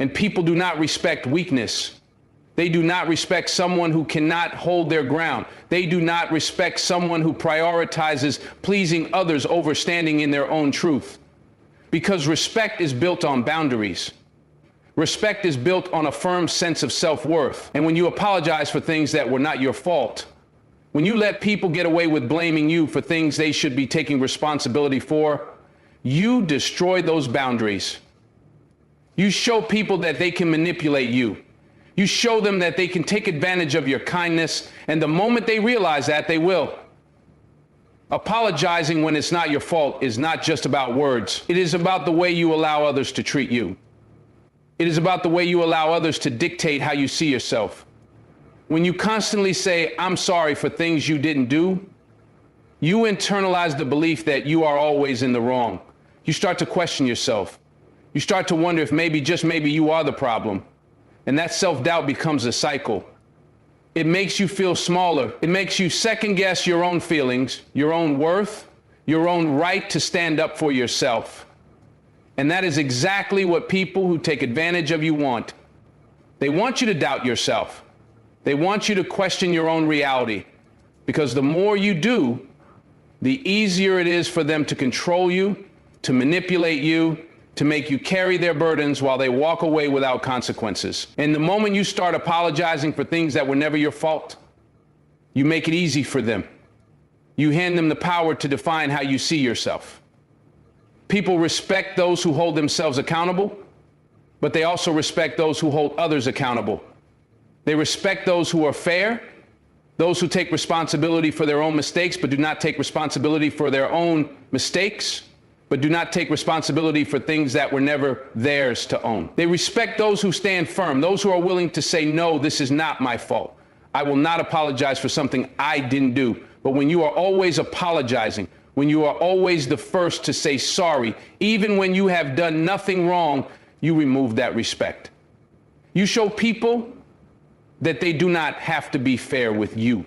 And people do not respect weakness. They do not respect someone who cannot hold their ground. They do not respect someone who prioritizes pleasing others over standing in their own truth. Because respect is built on boundaries. Respect is built on a firm sense of self-worth. And when you apologize for things that were not your fault, when you let people get away with blaming you for things they should be taking responsibility for, you destroy those boundaries. You show people that they can manipulate you. You show them that they can take advantage of your kindness, and the moment they realize that, they will. Apologizing when it's not your fault is not just about words. It is about the way you allow others to treat you. It is about the way you allow others to dictate how you see yourself. When you constantly say, "I'm sorry for things you didn't do," you internalize the belief that you are always in the wrong. You start to question yourself. You start to wonder if maybe, just maybe, you are the problem. And that self-doubt becomes a cycle. It makes you feel smaller. It makes you second guess your own feelings, your own worth, your own right to stand up for yourself. And that is exactly what people who take advantage of you want. They want you to doubt yourself. They want you to question your own reality. Because the more you do, the easier it is for them to control you, to manipulate you, to make you carry their burdens while they walk away without consequences. And the moment you start apologizing for things that were never your fault, you make it easy for them. You hand them the power to define how you see yourself. People respect those who hold themselves accountable, but they also respect those who hold others accountable. They respect those who are fair, those who take responsibility for their own mistakes, but do not take responsibility for their own mistakes, but do not take responsibility for things that were never theirs to own. They respect those who stand firm, those who are willing to say, "No, this is not my fault. I will not apologize for something I didn't do." But when you are always apologizing, when you are always the first to say sorry, even when you have done nothing wrong, you remove that respect. You show people that they do not have to be fair with you.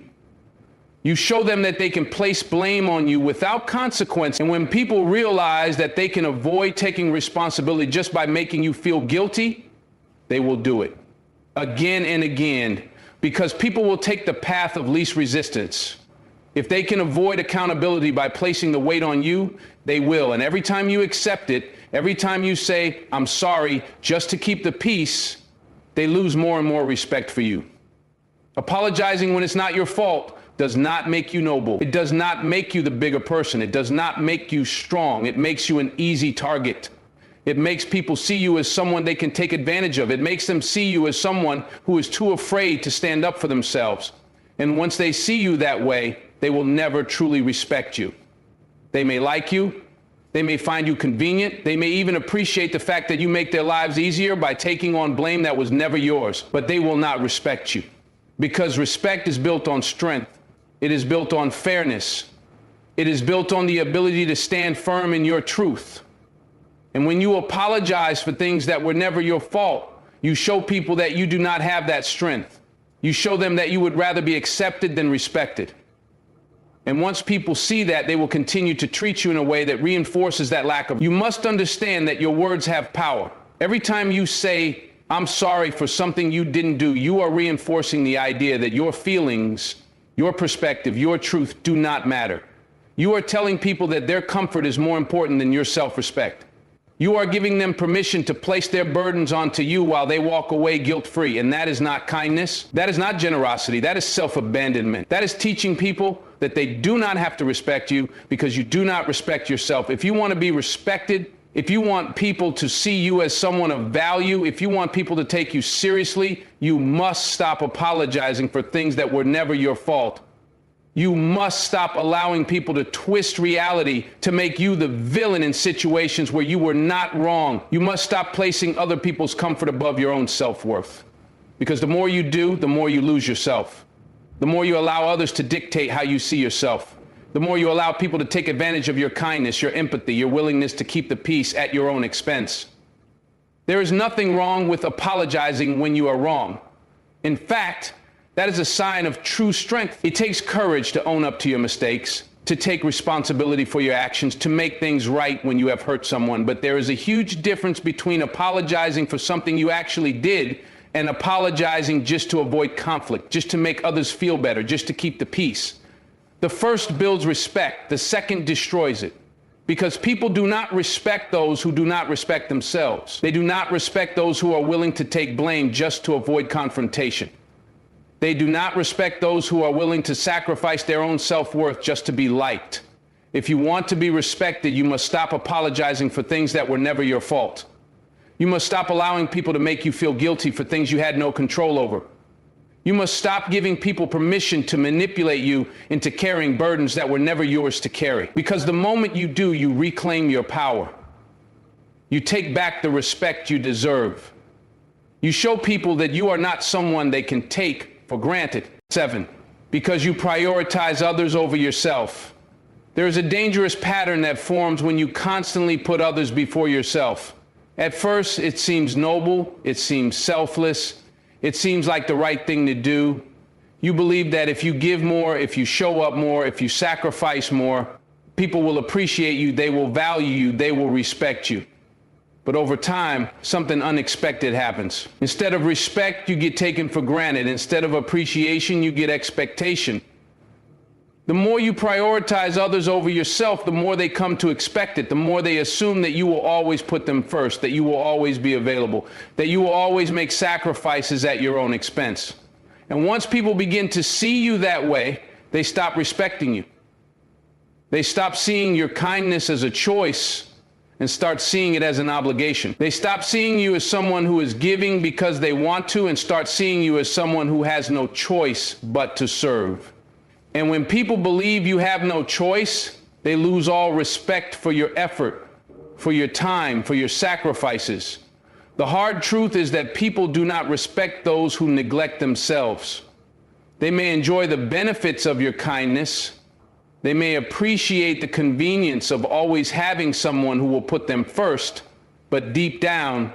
You show them that they can place blame on you without consequence. And when people realize that they can avoid taking responsibility just by making you feel guilty, they will do it again and again, because people will take the path of least resistance. If they can avoid accountability by placing the weight on you, they will. And every time you accept it, every time you say, "I'm sorry," just to keep the peace, they lose more and more respect for you. Apologizing when it's not your fault does not make you noble. It does not make you the bigger person. It does not make you strong. It makes you an easy target. It makes people see you as someone they can take advantage of. It makes them see you as someone who is too afraid to stand up for themselves. And once they see you that way, they will never truly respect you. They may like you. They may find you convenient. They may even appreciate the fact that you make their lives easier by taking on blame that was never yours. But they will not respect you. Because respect is built on strength. It is built on fairness. It is built on the ability to stand firm in your truth. And when you apologize for things that were never your fault, you show people that you do not have that strength. You show them that you would rather be accepted than respected. And once people see that, they will continue to treat you in a way that reinforces that lack of. You must understand that your words have power. Every time you say, "I'm sorry for something you didn't do," you are reinforcing the idea that your feelings, your perspective, your truth do not matter. You are telling people that their comfort is more important than your self-respect. You are giving them permission to place their burdens onto you while they walk away guilt-free. And that is not kindness. That is not generosity. That is self-abandonment. That is teaching people that they do not have to respect you because you do not respect yourself. If you want to be respected, if you want people to see you as someone of value, if you want people to take you seriously, you must stop apologizing for things that were never your fault. You must stop allowing people to twist reality to make you the villain in situations where you were not wrong. You must stop placing other people's comfort above your own self-worth. Because the more you do, the more you lose yourself. The more you allow others to dictate how you see yourself. The more you allow people to take advantage of your kindness, your empathy, your willingness to keep the peace at your own expense. There is nothing wrong with apologizing when you are wrong. In fact, that is a sign of true strength. It takes courage to own up to your mistakes, to take responsibility for your actions, to make things right when you have hurt someone. But there is a huge difference between apologizing for something you actually did and apologizing just to avoid conflict, just to make others feel better, just to keep the peace. The first builds respect, the second destroys it. Because people do not respect those who do not respect themselves. They do not respect those who are willing to take blame just to avoid confrontation. They do not respect those who are willing to sacrifice their own self-worth just to be liked. If you want to be respected, you must stop apologizing for things that were never your fault. You must stop allowing people to make you feel guilty for things you had no control over. You must stop giving people permission to manipulate you into carrying burdens that were never yours to carry. Because the moment you do, you reclaim your power. You take back the respect you deserve. You show people that you are not someone they can take for granted. 7, because you prioritize others over yourself. There is a dangerous pattern that forms when you constantly put others before yourself. At first, it seems noble, it seems selfless, it seems like the right thing to do. You believe that if you give more, if you show up more, if you sacrifice more, people will appreciate you, they will value you, they will respect you. But over time, something unexpected happens. Instead of respect, you get taken for granted. Instead of appreciation, you get expectation. The more you prioritize others over yourself, the more they come to expect it. The more they assume that you will always put them first, that you will always be available, that you will always make sacrifices at your own expense. And once people begin to see you that way, they stop respecting you. They stop seeing your kindness as a choice and start seeing it as an obligation. They stop seeing you as someone who is giving because they want to and start seeing you as someone who has no choice but to serve. And when people believe you have no choice, they lose all respect for your effort, for your time, for your sacrifices. The hard truth is that people do not respect those who neglect themselves. They may enjoy the benefits of your kindness. They may appreciate the convenience of always having someone who will put them first, but deep down,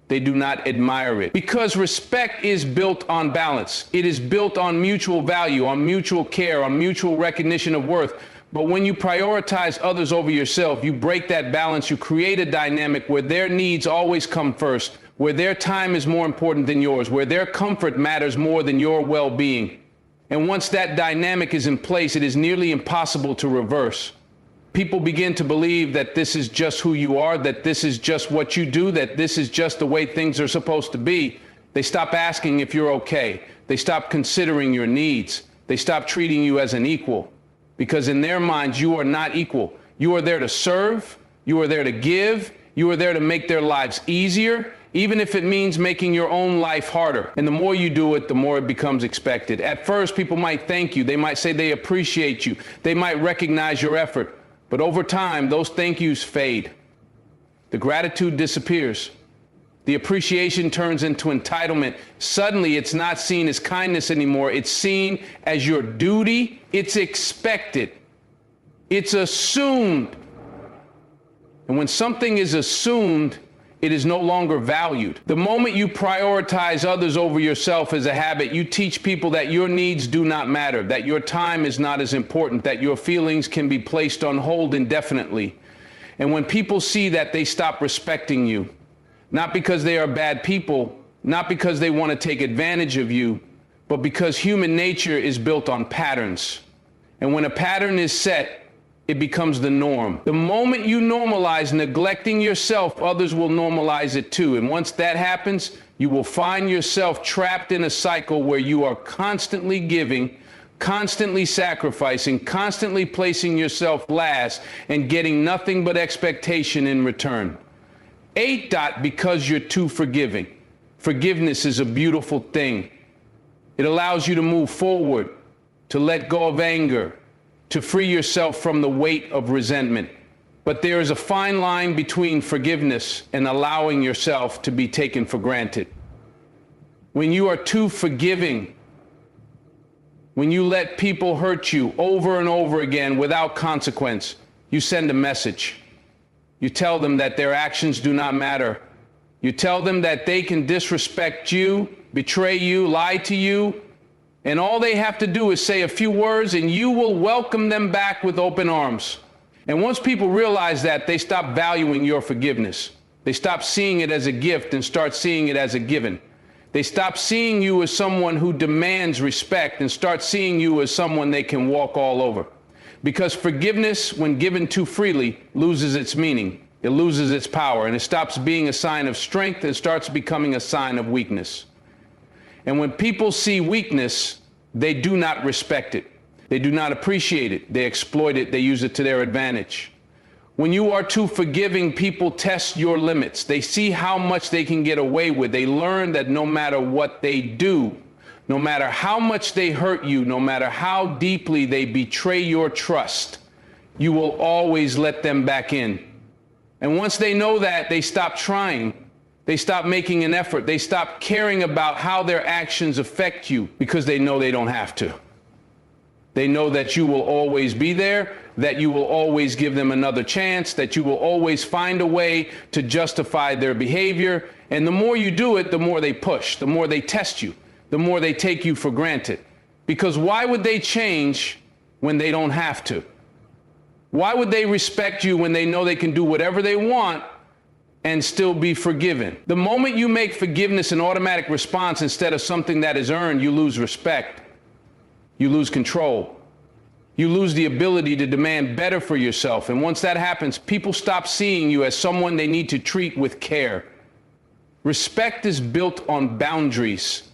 they do not admire it. Because respect is built on balance. It is built on mutual value, on mutual care, on mutual recognition of worth. But when you prioritize others over yourself, you break that balance. You create a dynamic where their needs always come first, where their time is more important than yours, where their comfort matters more than your well-being. And once that dynamic is in place, it is nearly impossible to reverse. People begin to believe that this is just who you are, that this is just what you do, that this is just the way things are supposed to be. They stop asking if you're okay. They stop considering your needs. They stop treating you as an equal. Because in their minds, you are not equal. You are there to serve. You are there to give. You are there to make their lives easier, even if it means making your own life harder. And the more you do it, the more it becomes expected. At first, people might thank you. They might say they appreciate you. They might recognize your effort. But over time, those thank yous fade. The gratitude disappears. The appreciation turns into entitlement. Suddenly, it's not seen as kindness anymore. It's seen as your duty. It's expected. It's assumed. And when something is assumed, it is no longer valued. The moment you prioritize others over yourself as a habit, you teach people that your needs do not matter, that your time is not as important, that your feelings can be placed on hold indefinitely. And when people see that, they stop respecting you. Not because they are bad people, not because they want to take advantage of you, but because human nature is built on patterns. And when a pattern is set, it becomes the norm. The moment you normalize neglecting yourself, others will normalize it too. And once that happens, you will find yourself trapped in a cycle where you are constantly giving, constantly sacrificing, constantly placing yourself last, and getting nothing but expectation in return. 8. Because you're too forgiving. Forgiveness is a beautiful thing. It allows you to move forward, to let go of anger, to free yourself from the weight of resentment. But there is a fine line between forgiveness and allowing yourself to be taken for granted. When you are too forgiving, when you let people hurt you over and over again without consequence, you send a message. You tell them that their actions do not matter. You tell them that they can disrespect you, betray you, lie to you, and all they have to do is say a few words and you will welcome them back with open arms. And once people realize that, they stop valuing your forgiveness. They stop seeing it as a gift and start seeing it as a given. They stop seeing you as someone who demands respect and start seeing you as someone they can walk all over. Because forgiveness, when given too freely, loses its meaning. It loses its power, and it stops being a sign of strength and starts becoming a sign of weakness. And when people see weakness, they do not respect it. They do not appreciate it. They exploit it. They use it to their advantage. When you are too forgiving, people test your limits. They see how much they can get away with. They learn that no matter what they do, no matter how much they hurt you, no matter how deeply they betray your trust, you will always let them back in. And once they know that, they stop trying. They stop making an effort. They stop caring about how their actions affect you because they know they don't have to. They know that you will always be there, that you will always give them another chance, that you will always find a way to justify their behavior. And the more you do it, the more they push, the more they test you, the more they take you for granted. Because why would they change when they don't have to? Why would they respect you when they know they can do whatever they want and still be forgiven? The moment you make forgiveness an automatic response instead of something that is earned, you lose respect. You lose control. You lose the ability to demand better for yourself. And once that happens, people stop seeing you as someone they need to treat with care. Respect is built on boundaries.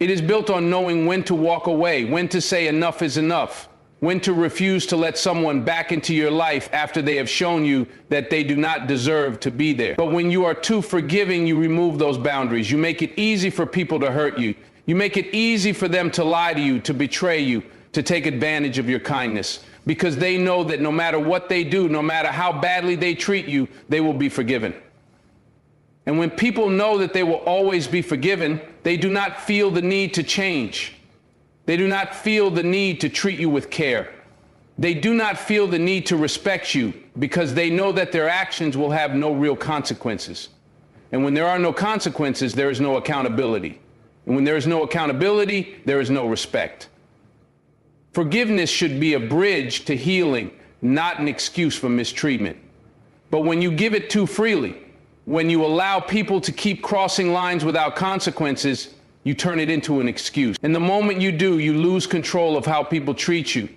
It is built on knowing when to walk away, when to say enough is enough, when to refuse to let someone back into your life after they have shown you that they do not deserve to be there. But when you are too forgiving, you remove those boundaries. You make it easy for people to hurt you. You make it easy for them to lie to you, to betray you, to take advantage of your kindness, because they know that no matter what they do, no matter how badly they treat you, they will be forgiven. And when people know that they will always be forgiven, they do not feel the need to change. They do not feel the need to treat you with care. They do not feel the need to respect you because they know that their actions will have no real consequences. And when there are no consequences, there is no accountability. And when there is no accountability, there is no respect. Forgiveness should be a bridge to healing, not an excuse for mistreatment. But when you give it too freely, when you allow people to keep crossing lines without consequences, you turn it into an excuse. And the moment you do, you lose control of how people treat you.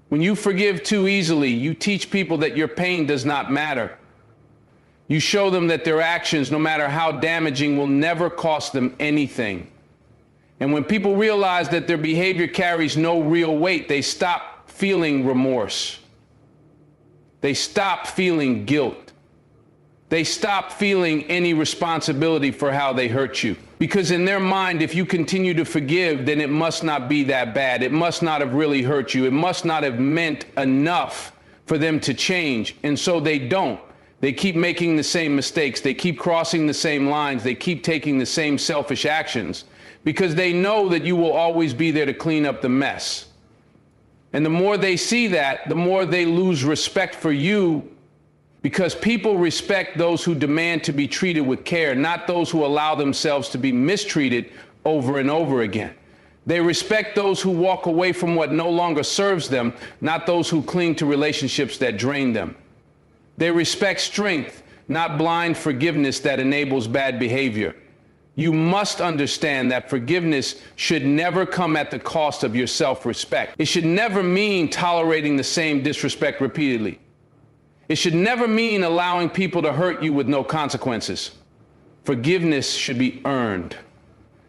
When you forgive too easily, you teach people that your pain does not matter. You show them that their actions, no matter how damaging, will never cost them anything. And when people realize that their behavior carries no real weight, they stop feeling remorse. They stop feeling guilt. They stop feeling any responsibility for how they hurt you. Because in their mind, if you continue to forgive, then it must not be that bad. It must not have really hurt you. It must not have meant enough for them to change. And so they don't. They keep making the same mistakes. They keep crossing the same lines. They keep taking the same selfish actions because they know that you will always be there to clean up the mess. And the more they see that, the more they lose respect for you, because people respect those who demand to be treated with care, not those who allow themselves to be mistreated over and over again. They respect those who walk away from what no longer serves them, not those who cling to relationships that drain them. They respect strength, not blind forgiveness that enables bad behavior. You must understand that forgiveness should never come at the cost of your self-respect. It should never mean tolerating the same disrespect repeatedly. It should never mean allowing people to hurt you with no consequences. Forgiveness should be earned.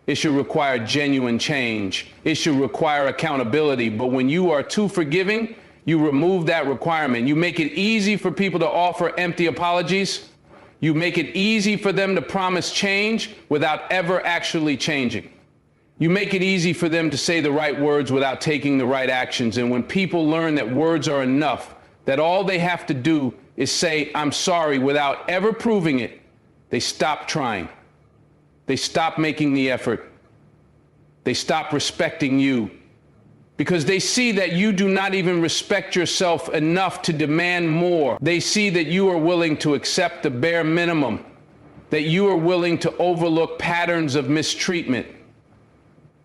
It should require genuine change. It should require accountability. But when you are too forgiving, you remove that requirement. You make it easy for people to offer empty apologies. You make it easy for them to promise change without ever actually changing. You make it easy for them to say the right words without taking the right actions. And when people learn that words are enough, that all they have to do is say, "I'm sorry," without ever proving it, they stop trying. They stop making the effort. They stop respecting you, because they see that you do not even respect yourself enough to demand more. They see that you are willing to accept the bare minimum, that you are willing to overlook patterns of mistreatment,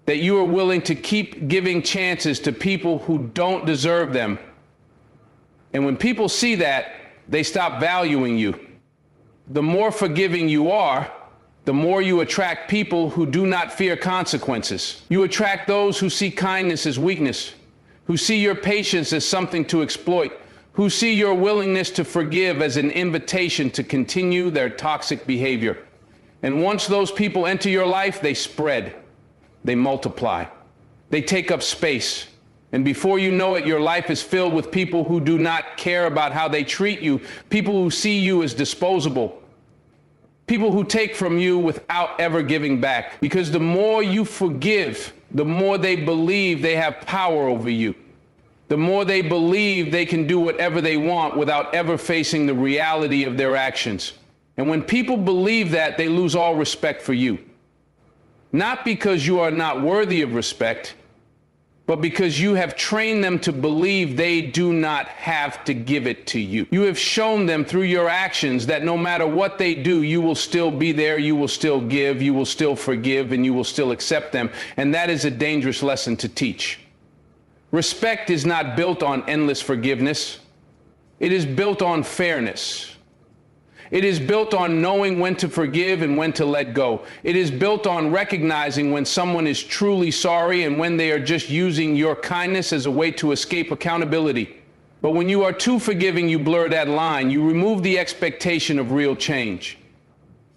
that you are willing to keep giving chances to people who don't deserve them. And when people see that, they stop valuing you. The more forgiving you are, the more you attract people who do not fear consequences. You attract those who see kindness as weakness, who see your patience as something to exploit, who see your willingness to forgive as an invitation to continue their toxic behavior. And once those people enter your life, they spread, they multiply, they take up space. And before you know it, your life is filled with people who do not care about how they treat you, people who see you as disposable, people who take from you without ever giving back. Because the more you forgive, the more they believe they have power over you. The more they believe they can do whatever they want without ever facing the reality of their actions. And when people believe that, they lose all respect for you. Not because you are not worthy of respect, but because you have trained them to believe they do not have to give it to you. You have shown them through your actions that no matter what they do, you will still be there, you will still give, you will still forgive, and you will still accept them. And that is a dangerous lesson to teach. Respect is not built on endless forgiveness. It is built on fairness. It is built on knowing when to forgive and when to let go. It is built on recognizing when someone is truly sorry and when they are just using your kindness as a way to escape accountability. But when you are too forgiving, you blur that line. You remove the expectation of real change.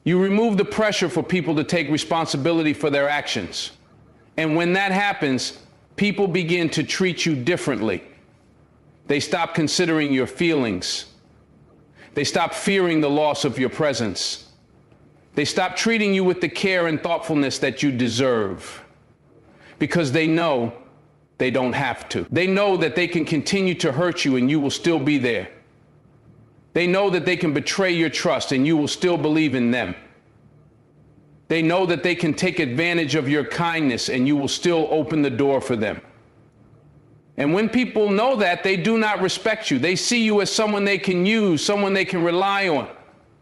You remove the pressure for people to take responsibility for their actions. And when that happens, people begin to treat you differently. They stop considering your feelings. They stop fearing the loss of your presence. They stop treating you with the care and thoughtfulness that you deserve, because they know they don't have to. They know that they can continue to hurt you and you will still be there. They know that they can betray your trust and you will still believe in them. They know that they can take advantage of your kindness and you will still open the door for them. And when people know that, they do not respect you. They see you as someone they can use, someone they can rely on,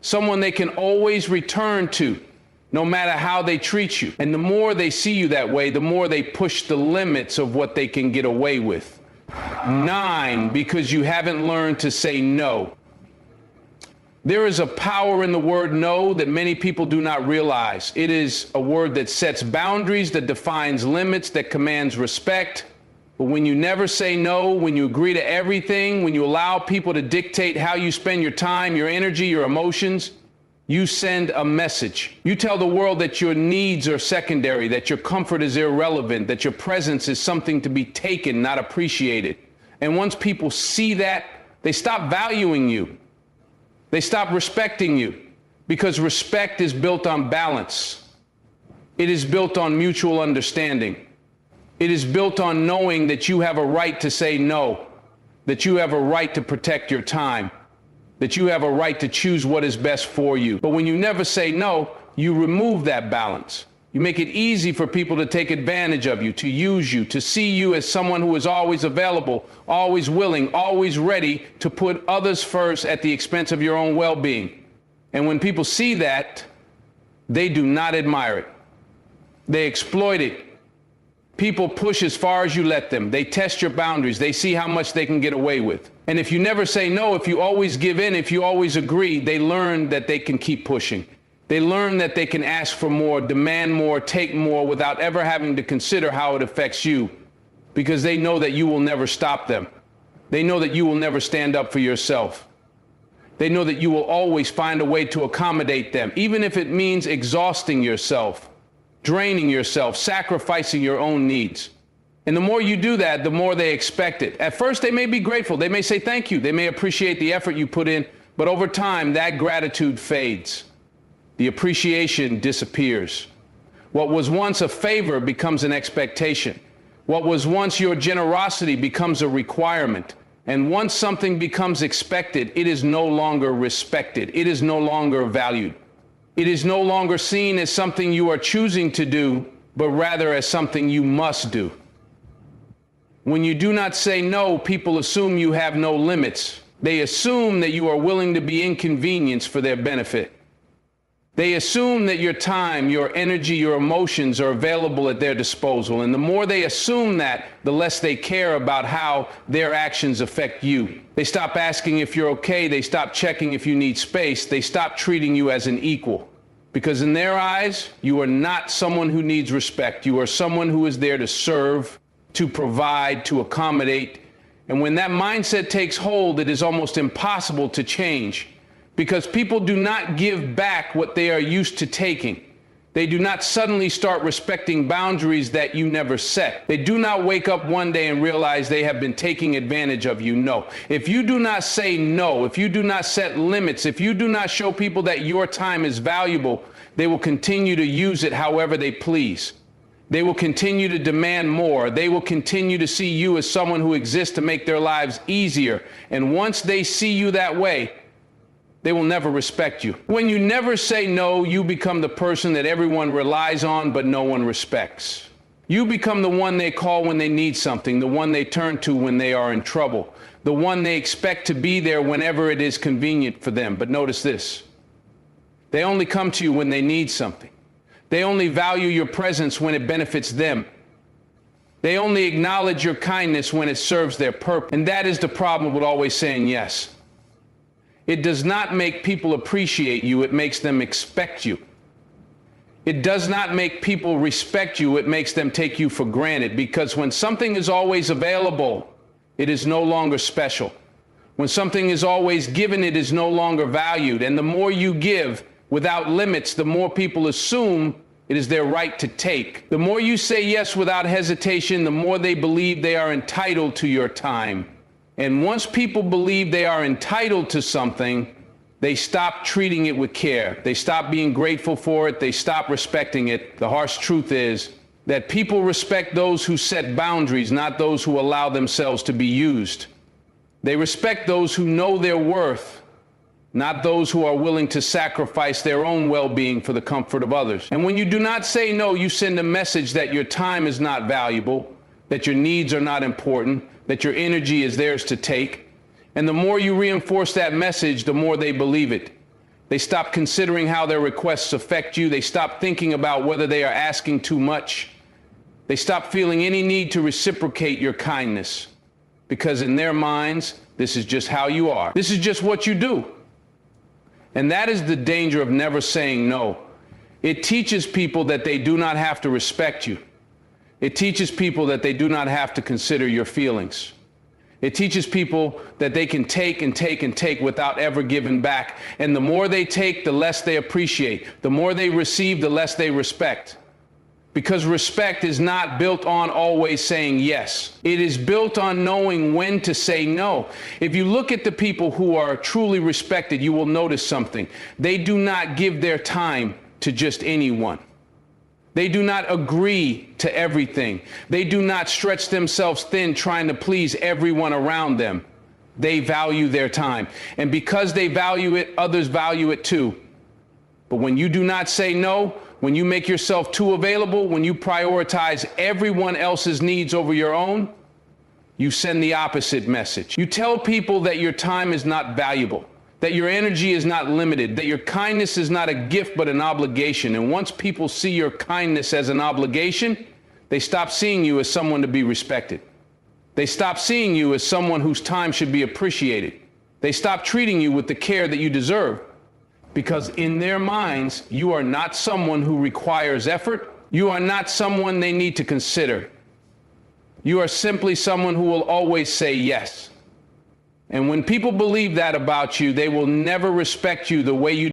someone they can always return to, no matter how they treat you. And the more they see you that way, the more they push the limits of what they can get away with. 9, because you haven't learned to say no. There is a power in the word no that many people do not realize. It is a word that sets boundaries, that defines limits, that commands respect. But when you never say no, when you agree to everything, when you allow people to dictate how you spend your time, your energy, your emotions, you send a message. You tell the world that your needs are secondary, that your comfort is irrelevant, that your presence is something to be taken, not appreciated. And once people see that, they stop valuing you. They stop respecting you. Because respect is built on balance. It is built on mutual understanding. It is built on knowing that you have a right to say no, that you have a right to protect your time, that you have a right to choose what is best for you. But when you never say no, you remove that balance. You make it easy for people to take advantage of you, to use you, to see you as someone who is always available, always willing, always ready to put others first at the expense of your own well-being. And when people see that, they do not admire it. They exploit it. People push as far as you let them. They test your boundaries. They see how much they can get away with. And if you never say no, if you always give in, if you always agree, they learn that they can keep pushing. They learn that they can ask for more, demand more, take more without ever having to consider how it affects you, because they know that you will never stop them. They know that you will never stand up for yourself. They know that you will always find a way to accommodate them, even if it means exhausting yourself, draining yourself, sacrificing your own needs. And the more you do that, the more they expect it. At first, they may be grateful. They may say thank you. They may appreciate the effort you put in. But over time, that gratitude fades. The appreciation disappears. What was once a favor becomes an expectation. What was once your generosity becomes a requirement. And once something becomes expected, it is no longer respected. It is no longer valued. It is no longer seen as something you are choosing to do, but rather as something you must do. When you do not say no, people assume you have no limits. They assume that you are willing to be inconvenienced for their benefit. They assume that your time, your energy, your emotions are available at their disposal. And the more they assume that, the less they care about how their actions affect you. They stop asking if you're okay. They stop checking if you need space. They stop treating you as an equal. Because in their eyes, you are not someone who needs respect. You are someone who is there to serve, to provide, to accommodate. And when that mindset takes hold, it is almost impossible to change. Because people do not give back what they are used to taking. They do not suddenly start respecting boundaries that you never set. They do not wake up one day and realize they have been taking advantage of you. No. If you do not say no, if you do not set limits, if you do not show people that your time is valuable, they will continue to use it however they please. They will continue to demand more. They will continue to see you as someone who exists to make their lives easier. And once they see you that way, they will never respect you. When you never say no, you become the person that everyone relies on, but no one respects. You become the one they call when they need something, the one they turn to when they are in trouble, the one they expect to be there whenever it is convenient for them. But notice this. They only come to you when they need something. They only value your presence when it benefits them. They only acknowledge your kindness when it serves their purpose. And that is the problem with always saying yes. It does not make people appreciate you, it makes them expect you. It does not make people respect you, it makes them take you for granted. Because when something is always available, it is no longer special. When something is always given, it is no longer valued. And the more you give without limits, the more people assume it is their right to take. The more you say yes without hesitation, the more they believe they are entitled to your time. And once people believe they are entitled to something, they stop treating it with care. They stop being grateful for it. They stop respecting it. The harsh truth is that people respect those who set boundaries, not those who allow themselves to be used. They respect those who know their worth, not those who are willing to sacrifice their own well-being for the comfort of others. And when you do not say no, you send a message that your time is not valuable, that your needs are not important, that your energy is theirs to take. And the more you reinforce that message, the more they believe it. They stop considering how their requests affect you. They stop thinking about whether they are asking too much. They stop feeling any need to reciprocate your kindness. Because in their minds, this is just how you are. This is just what you do. And that is the danger of never saying no. It teaches people that they do not have to respect you. It teaches people that they do not have to consider your feelings. It teaches people that they can take and take and take without ever giving back. And the more they take, the less they appreciate. The more they receive, the less they respect. Because respect is not built on always saying yes. It is built on knowing when to say no. If you look at the people who are truly respected, you will notice something. They do not give their time to just anyone. They do not agree to everything. They do not stretch themselves thin trying to please everyone around them. They value their time. And because they value it, others value it too. But when you do not say no, when you make yourself too available, when you prioritize everyone else's needs over your own, you send the opposite message. You tell people that your time is not valuable, that your energy is not limited, that your kindness is not a gift but an obligation. And once people see your kindness as an obligation, they stop seeing you as someone to be respected. They stop seeing you as someone whose time should be appreciated. They stop treating you with the care that you deserve. Because in their minds, you are not someone who requires effort. You are not someone they need to consider. You are simply someone who will always say yes. And when people believe that about you, they will never respect you the way you